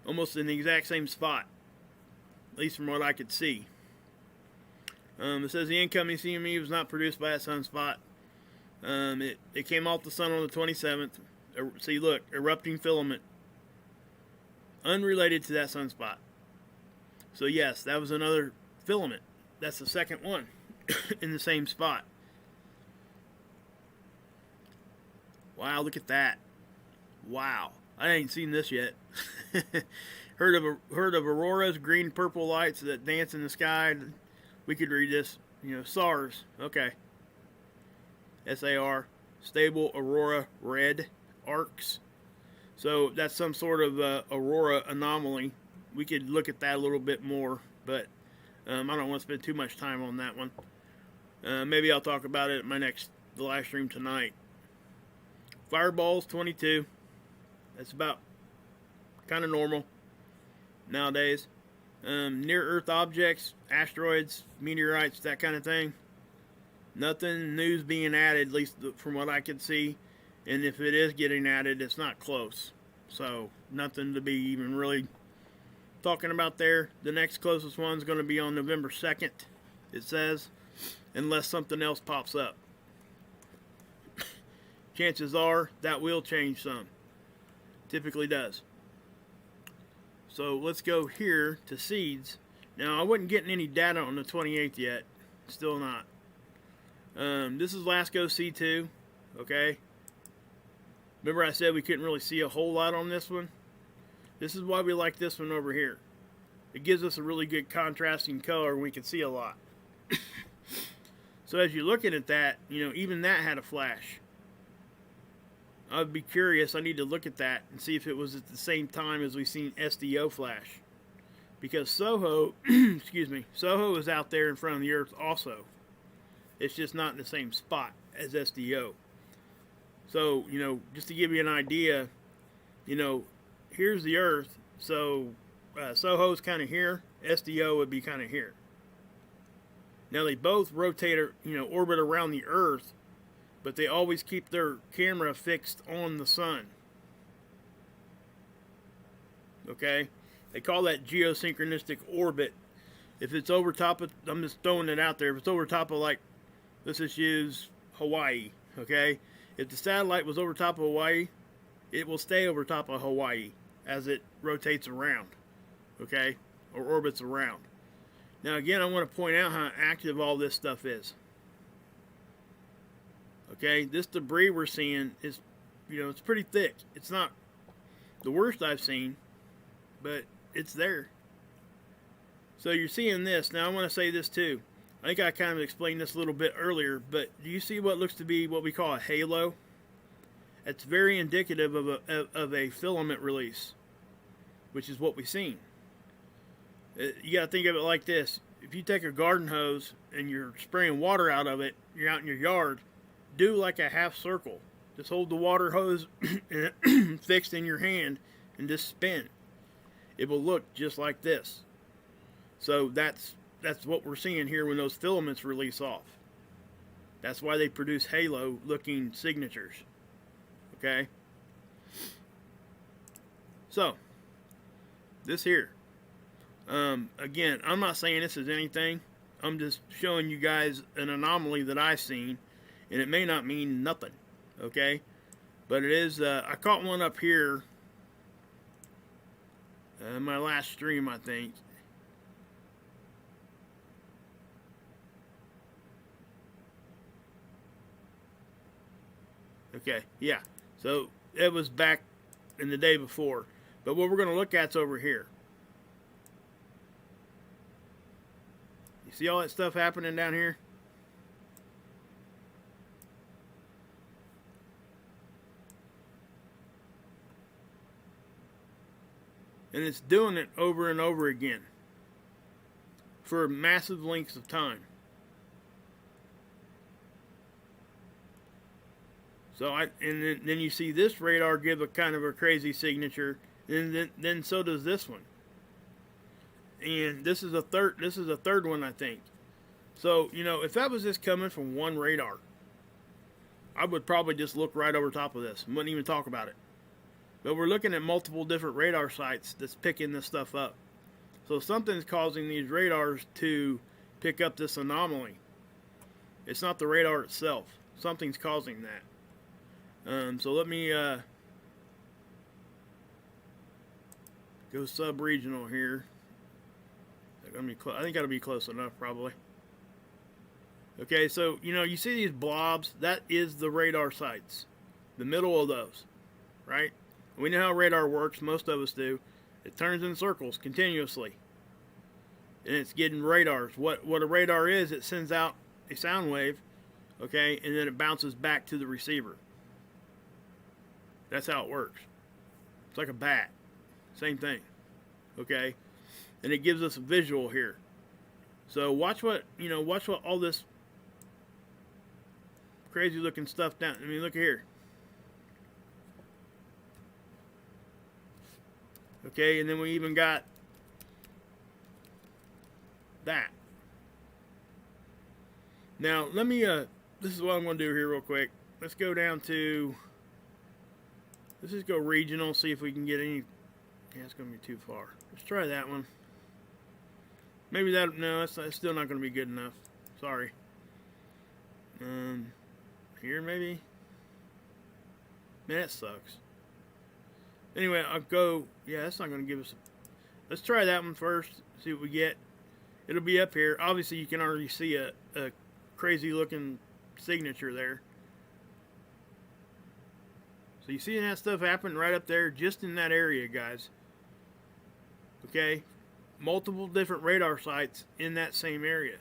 Speaker 1: almost in the exact same spot, at least from what I could see. It says the incoming CME was not produced by that sunspot. It came off the sun on the 27th. See, look, erupting filament. Unrelated to that sunspot. So yes, that was another filament. That's the second one in the same spot. Wow, look at that. Wow, I ain't seen this yet. Heard of auroras, green purple lights that dance in the sky. We could read this, you know, SARS. Okay. SAR, stable aurora red arcs. So that's some sort of aurora anomaly. We could look at that a little bit more, but I don't want to spend too much time on that one. Maybe I'll talk about it at the live stream tonight. Fireballs 22. That's about kind of normal nowadays. Near Earth objects, asteroids, meteorites, that kind of thing. Nothing news being added, at least from what I can see. And if it is getting added, it's not close. So, nothing to be even really talking about there. The next closest one's going to be on November 2nd, it says. Unless something else pops up. Chances are that will change some. Typically does. So, let's go here to seeds. Now, I wasn't getting any data on the 28th yet. Still not. This is LASCO C2. Okay. Remember I said we couldn't really see a whole lot on this one? This is why we like this one over here. It gives us a really good contrasting color and we can see a lot. So as you're looking at that, you know, even that had a flash. I'd be curious. I need to look at that and see if it was at the same time as we've seen SDO flash. Because SOHO, excuse me, SOHO is out there in front of the Earth also. It's just not in the same spot as SDO. So, you know, just to give you an idea, you know, here's the Earth. So, SOHO's kind of here. SDO would be kind of here. Now, they both rotate, you know, orbit around the Earth, but they always keep their camera fixed on the sun. Okay? They call that geosynchronistic orbit. If it's over top of, I'm just throwing it out there, if it's over top of, like, let's just use Hawaii, okay? If the satellite was over top of Hawaii, it will stay over top of Hawaii as it rotates around, okay? Or orbits around. Now, again, I want to point out how active all this stuff is. Okay, this debris we're seeing is, you know, it's pretty thick. It's not the worst I've seen, but it's there. So you're seeing this. Now, I want to say this too. I think I kind of explained this a little bit earlier, but do you see what looks to be what we call a halo? It's very indicative of a filament release, which is what we've seen. You got to think of it like this. If you take a garden hose and you're spraying water out of it, you're out in your yard, do like a half circle. Just hold the water hose fixed in your hand and just spin. It will look just like this. So that's what we're seeing here when those filaments release off. That's why they produce halo looking signatures. Okay? So, this here. Again, I'm not saying this is anything. I'm just showing you guys an anomaly that I've seen, and it may not mean nothing, okay? But it is, I caught one up here in my last stream, I think. Okay, yeah. So, it was back in the day before. But what we're going to look at's over here. You see all that stuff happening down here? And it's doing it over and over again for massive lengths of time. So then you see this radar give a kind of a crazy signature, and then so does this one. And this is a third one, I think. So, you know, if that was just coming from one radar, I would probably just look right over top of this and wouldn't even talk about it. But we're looking at multiple different radar sites that's picking this stuff up. So something's causing these radars to pick up this anomaly. It's not the radar itself. Something's causing that. So let me go sub-regional here. I think that'll be close enough, probably. Okay, so, you know, you see these blobs? That is the radar sites. The middle of those, right? We know how radar works. Most of us do. It turns in circles continuously. And it's getting radars. What a radar is, it sends out a sound wave, okay, and then it bounces back to the receiver. That's how it works. It's like a bat. Same thing, okay? And it gives us a visual here. So watch what all this crazy looking stuff down. I mean, look here. Okay, and then we even got that. Now, let me, this is what I'm going to do here real quick. Let's go down to, let's just go regional, see if we can get any, yeah, it's going to be too far. Let's try that one. Maybe that, no, that's still not going to be good enough. Sorry. Here maybe? Man, that sucks. Anyway, I'll go, yeah, that's not going to give us, let's try that one first, see what we get. It'll be up here. Obviously, you can already see a crazy looking signature there. So you see that stuff happen right up there, just in that area, guys. Okay? Multiple different radar sites in that same area.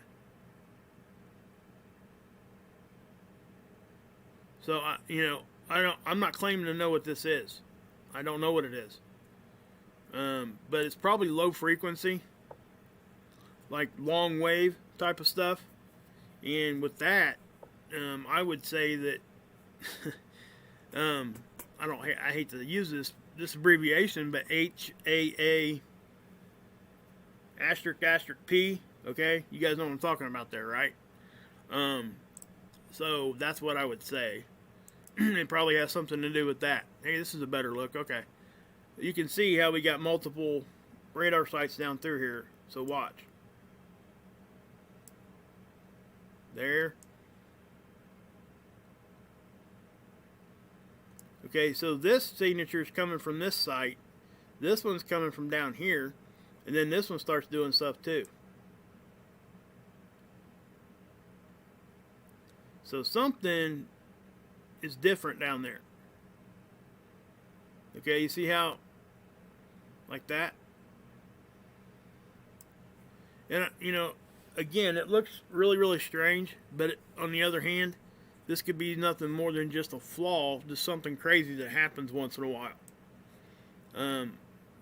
Speaker 1: So, you know, I'm not claiming to know what this is. I don't know what it is. But it's probably low frequency, like long wave type of stuff. And with that, I would say that I hate to use this abbreviation, but HAA asterisk P. Okay, you guys know what I'm talking about there, right? So that's what I would say. It probably has something to do with that. Hey, this is a better look. Okay, you can see how we got multiple radar sites down through here. So watch. There. Okay, so this signature is coming from this site. This one's coming from down here. And then this one starts doing stuff too. So something is different down there. Okay, you see how, like that? And, you know, again, it looks really, really strange. But on the other hand, this could be nothing more than just a flaw, just something crazy that happens once in a while.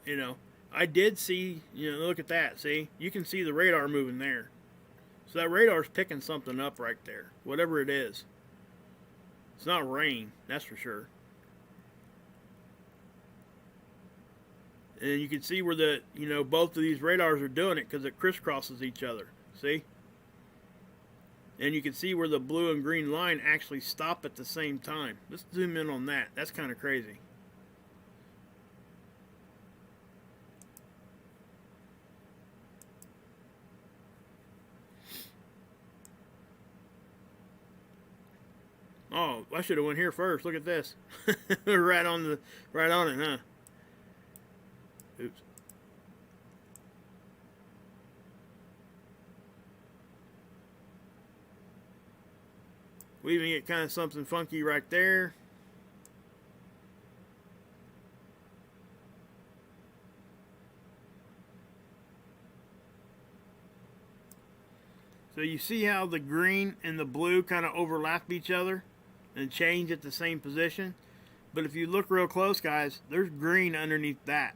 Speaker 1: You know, I did see, you know, look at that, see? You can see the radar moving there. So that radar's picking something up right there, whatever it is. It's not rain, that's for sure. And you can see where the, you know, both of these radars are doing it because it crisscrosses each other, see? And you can see where the blue and green line actually stop at the same time. Let's zoom in on that. That's kind of crazy. Oh, I should have went here first. Look at this. right on it, huh? Oops. We even get kind of something funky right there. So you see how the green and the blue kind of overlap each other and change at the same position? But if you look real close, guys, there's green underneath that.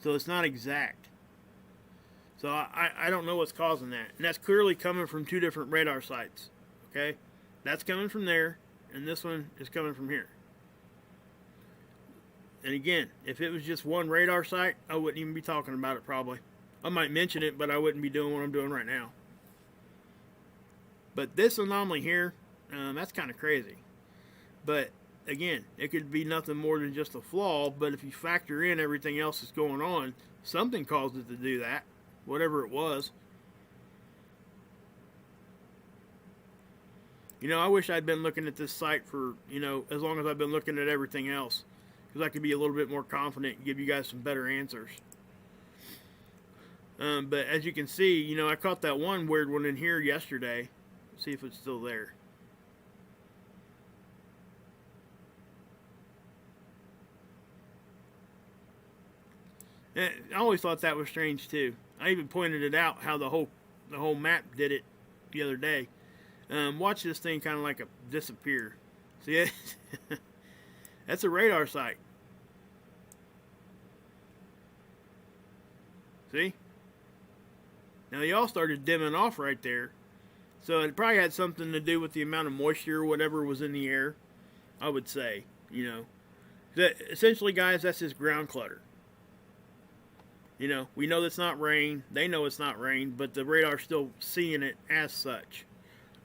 Speaker 1: So it's not exact. So I don't know what's causing that. And that's clearly coming from two different radar sites. Okay? That's coming from there, and this one is coming from here. And again, if it was just one radar site, I wouldn't even be talking about it probably. I might mention it, but I wouldn't be doing what I'm doing right now. But this anomaly here, that's kind of crazy. But again, it could be nothing more than just a flaw, but if you factor in everything else that's going on, something caused it to do that, whatever it was. You know, I wish I'd been looking at this site for, you know, as long as I've been looking at everything else. Because I could be a little bit more confident and give you guys some better answers. But as you can see, you know, I caught that one weird one in here yesterday. Let's see if it's still there. And I always thought that was strange too. I even pointed it out how the whole map did it the other day. Watch this thing kind of like disappear. See it? That's a radar site. See? Now they all started dimming off right there. So it probably had something to do with the amount of moisture or whatever was in the air. I would say, you know. Essentially, guys, that's just ground clutter. You know, we know it's not rain. They know it's not rain, but the radar's still seeing it as such.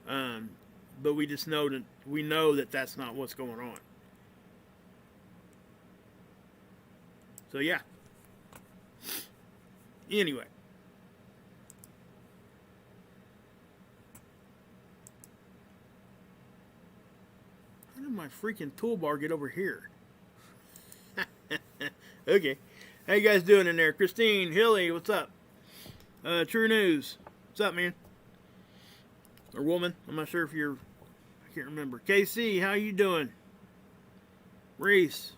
Speaker 1: But we just know that that's not what's going on. So yeah. Anyway. How did my freaking toolbar get over here? Okay. How you guys doing in there? Christine, Hilly, what's up? True News. What's up, man? Or woman. I'm not sure if you're... I can't remember. KC, how you doing? Reese.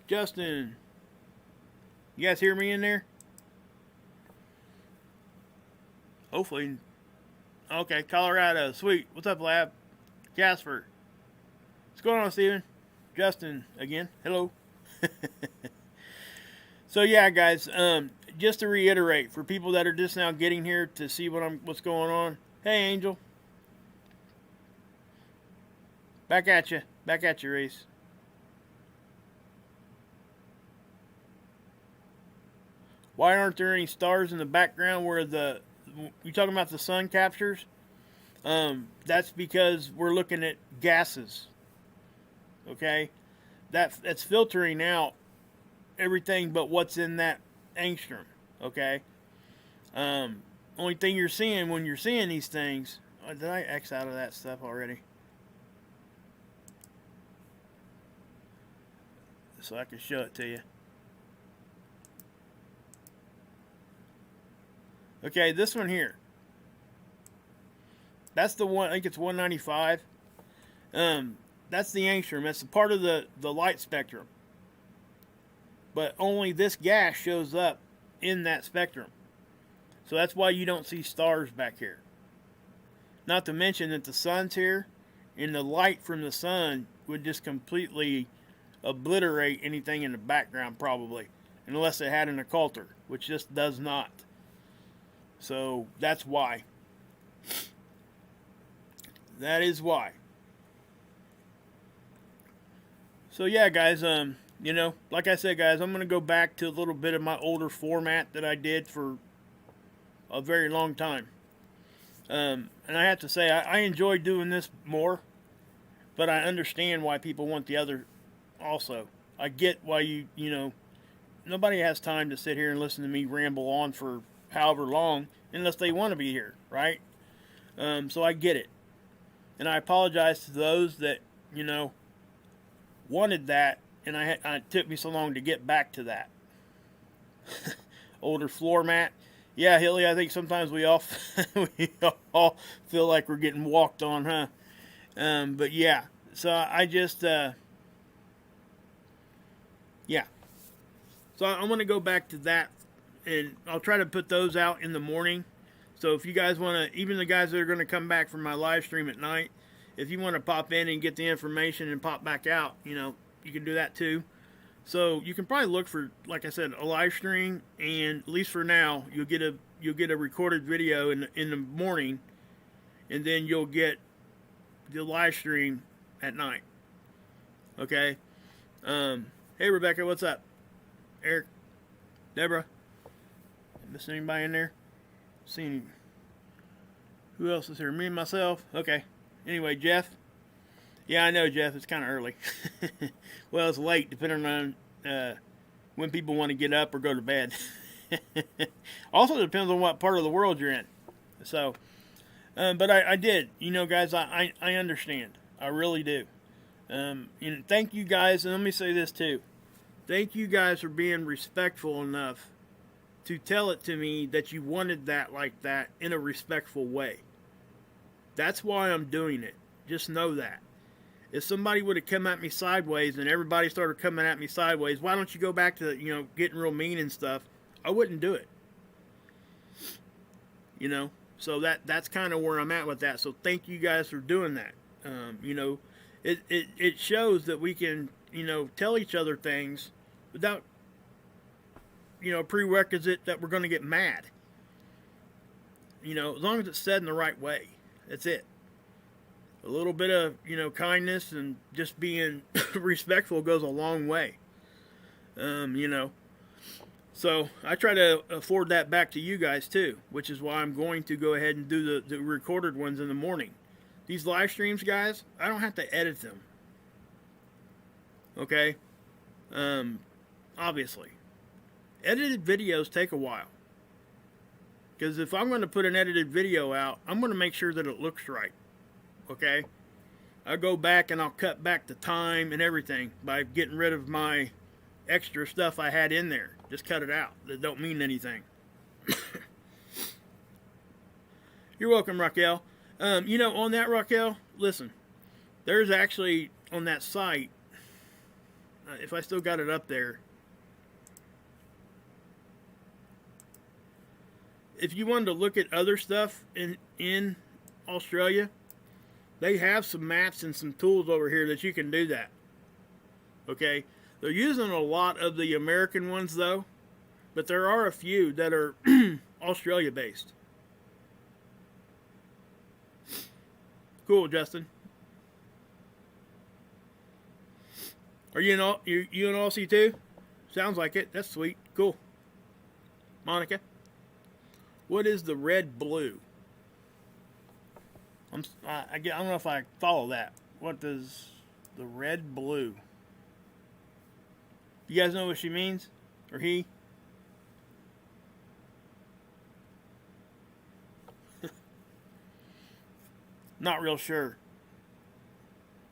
Speaker 1: Justin. You guys hear me in there? Hopefully. Okay, Colorado. Sweet. What's up, Lab? Casper. What's going on, Steven? Justin again. Hello. So yeah, guys. Just to reiterate, for people that are just now getting here to see what's going on. Hey, Angel. Back at you. Back at you, Reese. Why aren't there any stars in the background where you talking about the sun captures? That's because we're looking at gases. Okay? That's filtering out everything but what's in that angstrom. Okay? Only thing you're seeing when you're seeing these things... did I X out of that stuff already? So I can show it to you. Okay, this one here. That's the one, I think it's 195. That's the angstrom. That's the part of the light spectrum. But only this gas shows up in that spectrum. So that's why you don't see stars back here. Not to mention that the sun's here, and the light from the sun would just completely obliterate anything in the background probably. Unless it had an occulter, which just does not. So that's why. That is why. So yeah, guys, you know, like I said, guys, I'm going to go back to a little bit of my older format that I did for a very long time. And I have to say, I enjoy doing this more, but I understand why people want the other also. I get why you know, nobody has time to sit here and listen to me ramble on for however long, unless they want to be here, right? So I get it. And I apologize to those that, you know, wanted that, and it took me so long to get back to that. Older floor mat. Yeah, Hilly, I think sometimes we all feel like we're getting walked on, huh? But yeah, so I just, yeah. So I'm going to go back to that, and I'll try to put those out in the morning. So if you guys want to, even the guys that are going to come back from my live stream at night, if you want to pop in and get the information and pop back out, you know, you can do that too. So you can probably look for, like I said, a live stream, and at least for now, you'll get a recorded video in the morning, and then you'll get the live stream at night. Okay. Hey Rebecca, what's up? Eric, Deborah, miss anybody in there? Seeing who else is here? Me and myself. Okay. Anyway, Jeff. Yeah, I know, Jeff. It's kind of early. Well, it's late, depending on when people want to get up or go to bed. Also depends on what part of the world you're in. So, but I did. You know, guys, I understand. I really do. And thank you guys. And let me say this too. Thank you guys for being respectful enough to tell it to me that you wanted that like that in a respectful way. That's why I'm doing it. Just know that. If somebody would have come at me sideways and everybody started coming at me sideways, why don't you go back to, you know, getting real mean and stuff? I wouldn't do it. You know, so that's kind of where I'm at with that. So thank you guys for doing that. You know, it shows that we can, you know, tell each other things without, you know, prerequisite that we're going to get mad. You know, as long as it's said in the right way. That's it. A little bit of, you know, kindness and just being respectful goes a long way. You know. So, I try to afford that back to you guys, too. Which is why I'm going to go ahead and do the recorded ones in the morning. These live streams, guys, I don't have to edit them. Okay? Obviously. Edited videos take a while. Because if I'm going to put an edited video out, I'm going to make sure that it looks right. Okay? I'll go back and I'll cut back the time and everything by getting rid of my extra stuff I had in there. Just cut it out. That don't mean anything. You're welcome, Raquel. You know, on that, Raquel, listen. There's actually, on that site, if I still got it up there, if you wanted to look at other stuff in Australia, They have some maps and some tools over here that you can do that. Okay? They're using a lot of the American ones, though. But there are a few that are Australia-based. Cool, Justin. Are you in Aussie too? Sounds like it. That's sweet. Cool. Monica, what is the red blue? I don't know if I follow that. What does the red blue? You guys know what she means? Or he? Not real sure.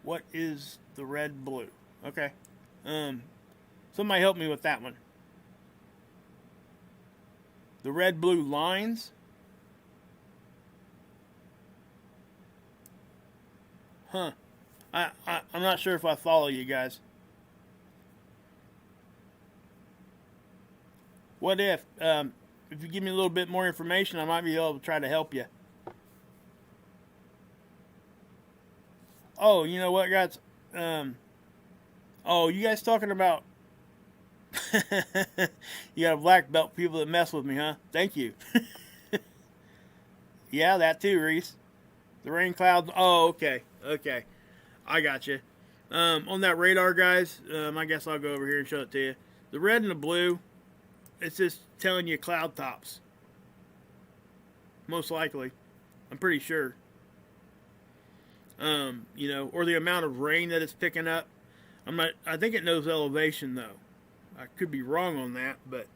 Speaker 1: What is the red blue? Okay. Somebody help me with that one. The red blue lines? Huh. I'm not sure if I follow you guys. What if you give me a little bit more information, I might be able to try to help you. Oh, you know what, guys? Oh, you guys talking about... You got a black belt people that mess with me, huh? Thank you. Yeah, that too, Reese. The rain clouds... Oh, okay. Okay. I got you. On that radar, guys, I guess I'll go over here and show it to you. The red and the blue, it's just telling you cloud tops. Most likely. I'm pretty sure. You know, or the amount of rain that it's picking up. I think it knows elevation, though. I could be wrong on that, but,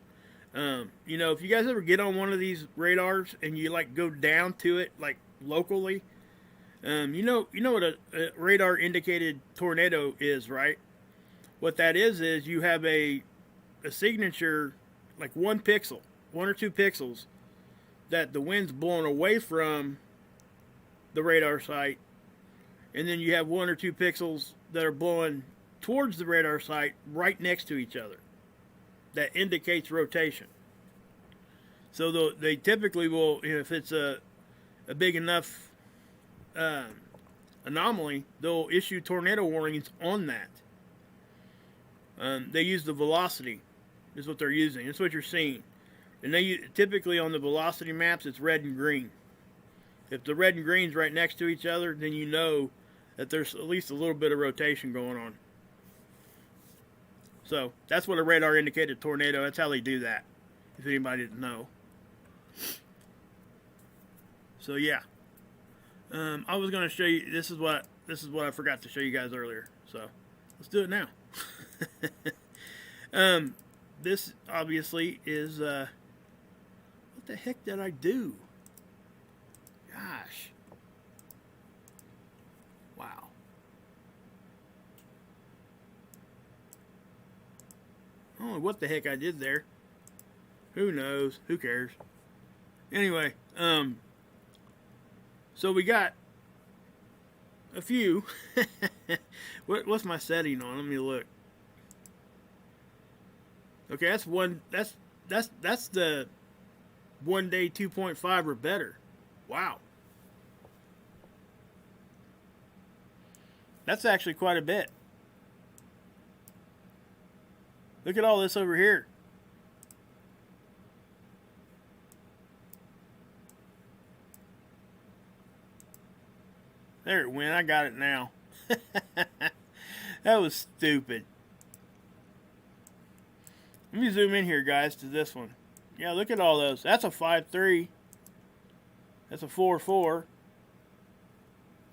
Speaker 1: you know, if you guys ever get on one of these radars and you, like, go down to it, like, locally, you know what a radar indicated tornado is, right? What that is you have a signature, like 1 pixel, 1 or 2 pixels, that the wind's blowing away from the radar site, and then you have 1 or 2 pixels that are blowing towards the radar site right next to each other. That indicates rotation. So they typically will, if it's a big enough anomaly, they'll issue tornado warnings on that. They use the velocity, is what they're using. That's what you're seeing. And they typically on the velocity maps, it's red and green. If the red and green's right next to each other, then you know that there's at least a little bit of rotation going on. So that's what a radar indicated tornado. That's how they do that. If anybody didn't know. So yeah, I was going to show you. This is what I forgot to show you guys earlier. So let's do it now. This obviously is what the heck did I do? Gosh. Wow. I don't know what the heck I did there. Who knows? Who cares? Anyway, so we got a few. What's my setting on? Let me look. Okay, that's the 1 day 2.5 or better. Wow. That's actually quite a bit. Look at all this over here. There it went. I got it now. That was stupid. Let me zoom in here, guys, to this one. Yeah, look at all those. That's a 5.3. That's a 4.4.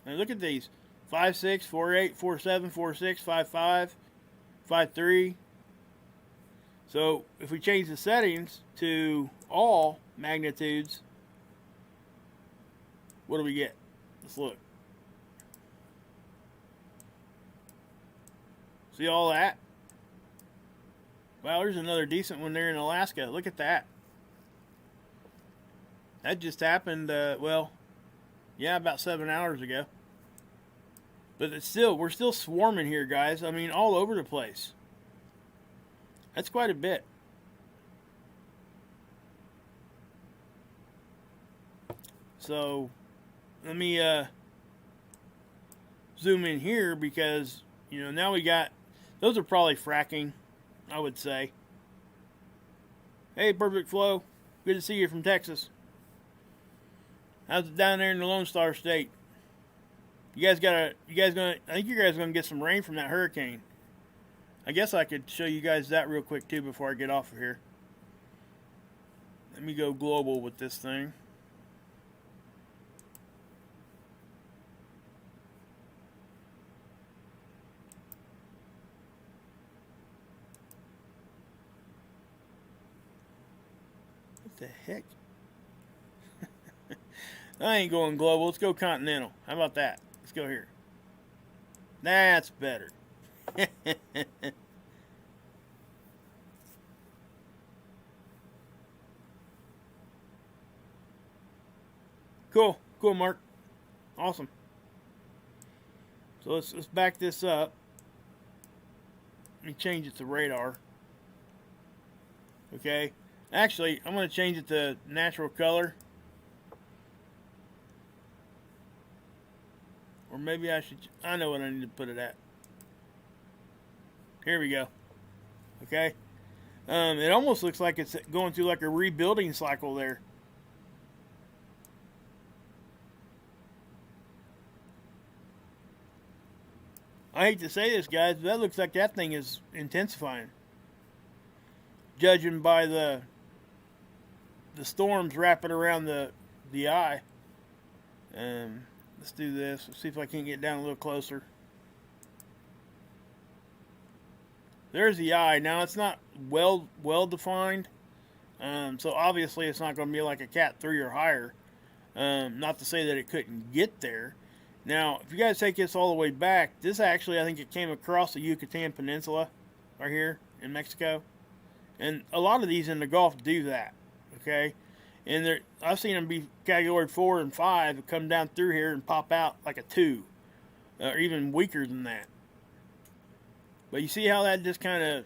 Speaker 1: And look at these. 5.6, 4.8, 4.7, 4.6, 5.5, 5.3. So if we change the settings to all magnitudes, what do we get? Let's look. See all that? Wow, there's another decent one there in Alaska. Look at that. That just happened, well, yeah, about 7 hours ago. But it's still, we're still swarming here, guys. I mean, all over the place. That's quite a bit. So, let me zoom in here because, you know, now we got, those are probably fracking, I would say. Hey, Perfect Flow. Good to see you from Texas. How's it down there in the Lone Star State? I think you guys gonna get some rain from that hurricane. I guess I could show you guys that real quick too before I get off of here. Let me go global with this thing. What the heck? I ain't going global. Let's go continental. How about that? Let's go here. That's better. Cool. Cool, Mark. Awesome. So let's back this up. Let me change it to radar. Okay. Actually, I'm going to change it to natural color. Or maybe I know what I need to put it at. Here we go. Okay. It almost looks like it's going through like a rebuilding cycle there. I hate to say this, guys, but that looks like that thing is intensifying. Judging by the storms wrapping around the eye. Let's do this. Let's see if I can get down a little closer. There's the eye. Now it's not well defined, so obviously it's not going to be like a Cat 3 or higher. Not to say that it couldn't get there. Now, if you guys take this all the way back, this actually, I think it came across the Yucatan Peninsula right here in Mexico. And a lot of these in the Gulf do that, okay? And I've seen them be category 4 and 5 come down through here and pop out like a 2, or even weaker than that. But you see how that just kind of,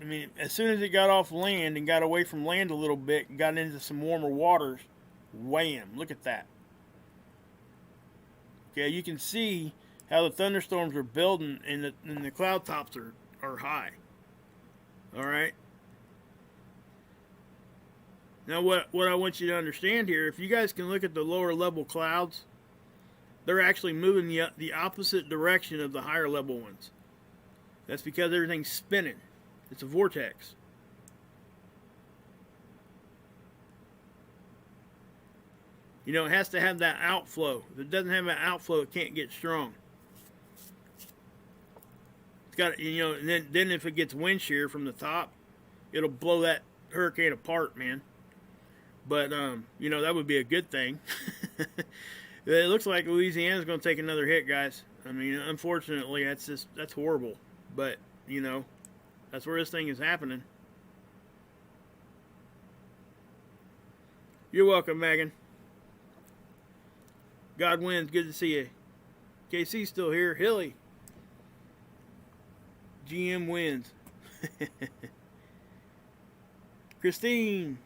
Speaker 1: I mean, as soon as it got off land and got away from land a little bit and got into some warmer waters, wham, look at that. Okay, you can see how the thunderstorms are building and the cloud tops are high. All right. Now, what I want you to understand here, if you guys can look at the lower level clouds, they're actually moving the opposite direction of the higher level ones. That's because everything's spinning. It's a vortex. You know, it has to have that outflow. If it doesn't have that outflow, it can't get strong. It's got, you know, and then if it gets wind shear from the top, it'll blow that hurricane apart, man. But, you know, that would be a good thing. It looks like Louisiana's going to take another hit, guys. I mean, unfortunately, that's horrible. But, you know, that's where this thing is happening. You're welcome, Megan. God wins. Good to see you. KC's still here. Hilly. GM wins. Christine.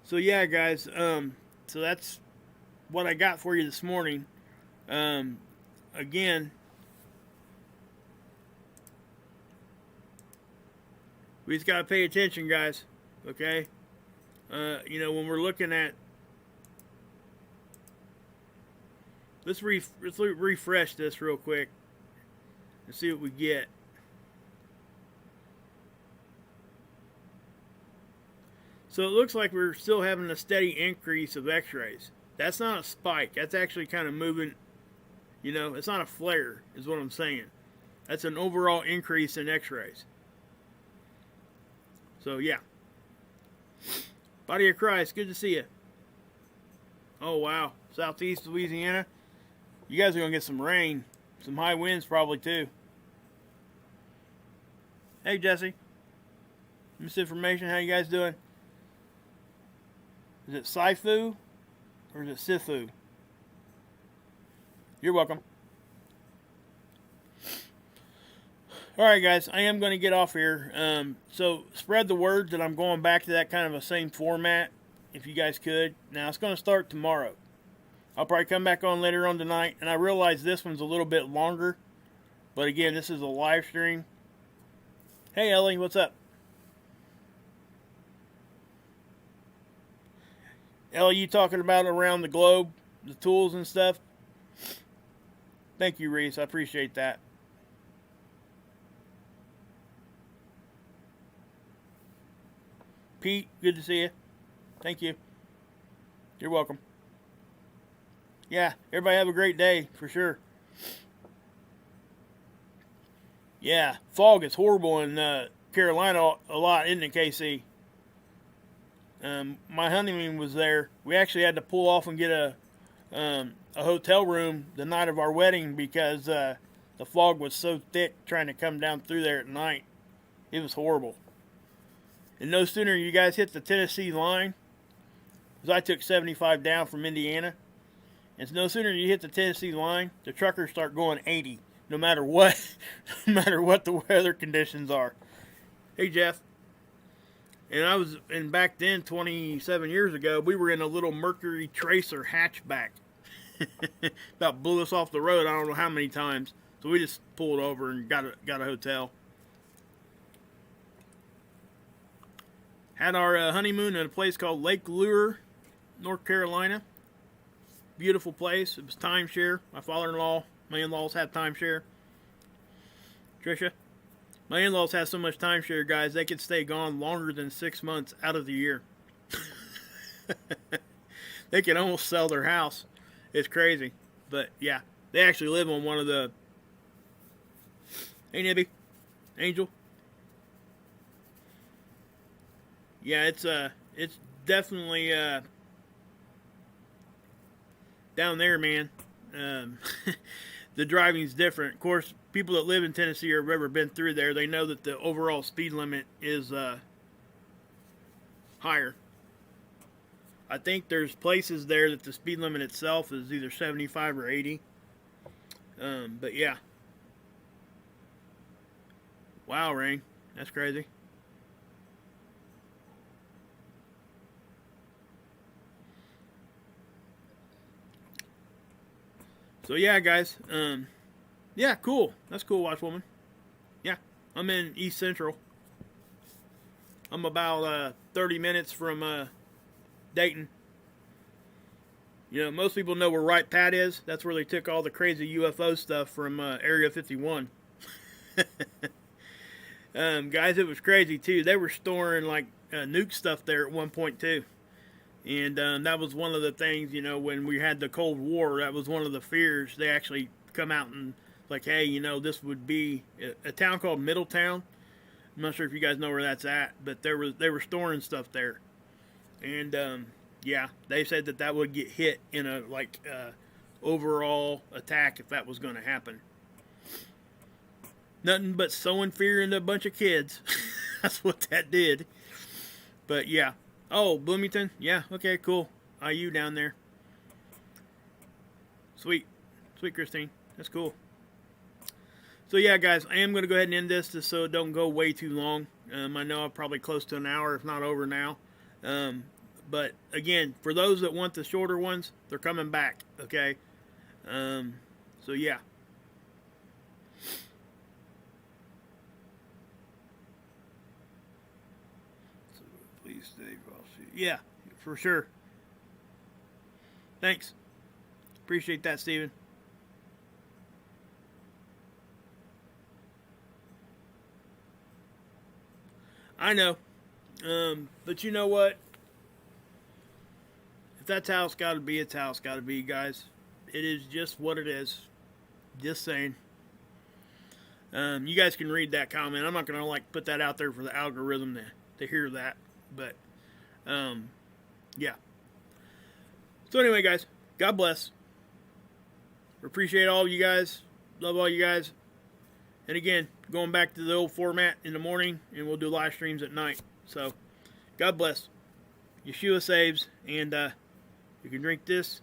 Speaker 1: So yeah, guys. So that's what I got for you this morning. Again, we just gotta pay attention, guys. Okay. You know, when we're looking at, let's refresh this real quick and see what we get. So it looks like we're still having a steady increase of X-rays. That's not a spike. That's actually kind of moving, you know, it's not a flare, is what I'm saying. That's an overall increase in X-rays. So, yeah. Body of Christ, good to see you. Oh, wow. Southeast Louisiana. You guys are going to get some rain. Some high winds probably, too. Hey, Jesse. Misinformation, how you guys doing? Is it Sifu or is it Sifu? You're welcome. Alright, guys, I am going to get off here. So spread the word that I'm going back to that kind of a same format, if you guys could. Now, it's going to start tomorrow. I'll probably come back on later on tonight. And I realize this one's a little bit longer. But again, this is a live stream. Hey, Ellie, what's up? Ellie, you talking about around the globe, the tools and stuff? Thank you, Reese. I appreciate that. Pete, good to see you. Thank you. You're welcome. Yeah, everybody have a great day, for sure. Yeah, fog is horrible in Carolina a lot, isn't it, KC? My honeymoon was there. We actually had to pull off and get a hotel room the night of our wedding because the fog was so thick trying to come down through there at night. It was horrible. And no sooner you guys hit the Tennessee line, because I took 75 down from Indiana, and no sooner you hit the Tennessee line, the truckers start going 80, no matter what, no matter what the weather conditions are. Hey, Jeff. And back then, 27 years ago, we were in a little Mercury Tracer hatchback. About blew us off the road, I don't know how many times. So we just pulled over and got a hotel. Had our honeymoon at a place called Lake Lure, North Carolina. Beautiful place. It was timeshare. My father-in-law, my in-laws had timeshare. Trisha, my in-laws have so much timeshare, guys, they could stay gone longer than 6 months out of the year. They can almost sell their house. It's crazy. But, yeah, they actually live on one of the... Hey, Nibby. Angel. Yeah, it's definitely down there, man. The driving's different. Of course, people that live in Tennessee or have ever been through there, they know that the overall speed limit is higher. I think there's places there that the speed limit itself is either 75 or 80. But yeah. Wow, Rain. That's crazy. So yeah, guys. Yeah, cool. That's cool, Watchwoman. Yeah, I'm in East Central. I'm about 30 minutes from Dayton. You know, most people know where Wright Pat is. That's where they took all the crazy UFO stuff from Area 51. Guys, it was crazy too. They were storing like nuke stuff there at one point too. And that was one of the things, you know, when we had the Cold War, that was one of the fears. They actually come out and like, hey, you know, this would be a town called Middletown. I'm not sure if you guys know where that's at, but they were storing stuff there. And, yeah, they said that would get hit in a, like, overall attack if that was going to happen. Nothing but sowing fear into a bunch of kids. That's what that did. But, yeah. Oh, Bloomington? Yeah, okay, cool. IU down there. Sweet. Sweet, Christine. That's cool. So, yeah, guys, I am going to go ahead and end this just so it don't go way too long. I know I'm probably close to an hour, if not over now. But, again, for those that want the shorter ones, they're coming back, okay? So, yeah. So, please stay frosty. Yeah, for sure. Thanks. Appreciate that, Steven. I know. But you know what? If that's how it's got to be, it's how it's got to be, guys. It is just what it is. Just saying. You guys can read that comment. I'm not going to, like, put that out there for the algorithm to hear that. But, yeah. So anyway, guys, God bless. Appreciate all of you guys. Love all you guys. And again, going back to the old format in the morning, and we'll do live streams at night. So, God bless. Yeshua saves, and you can drink this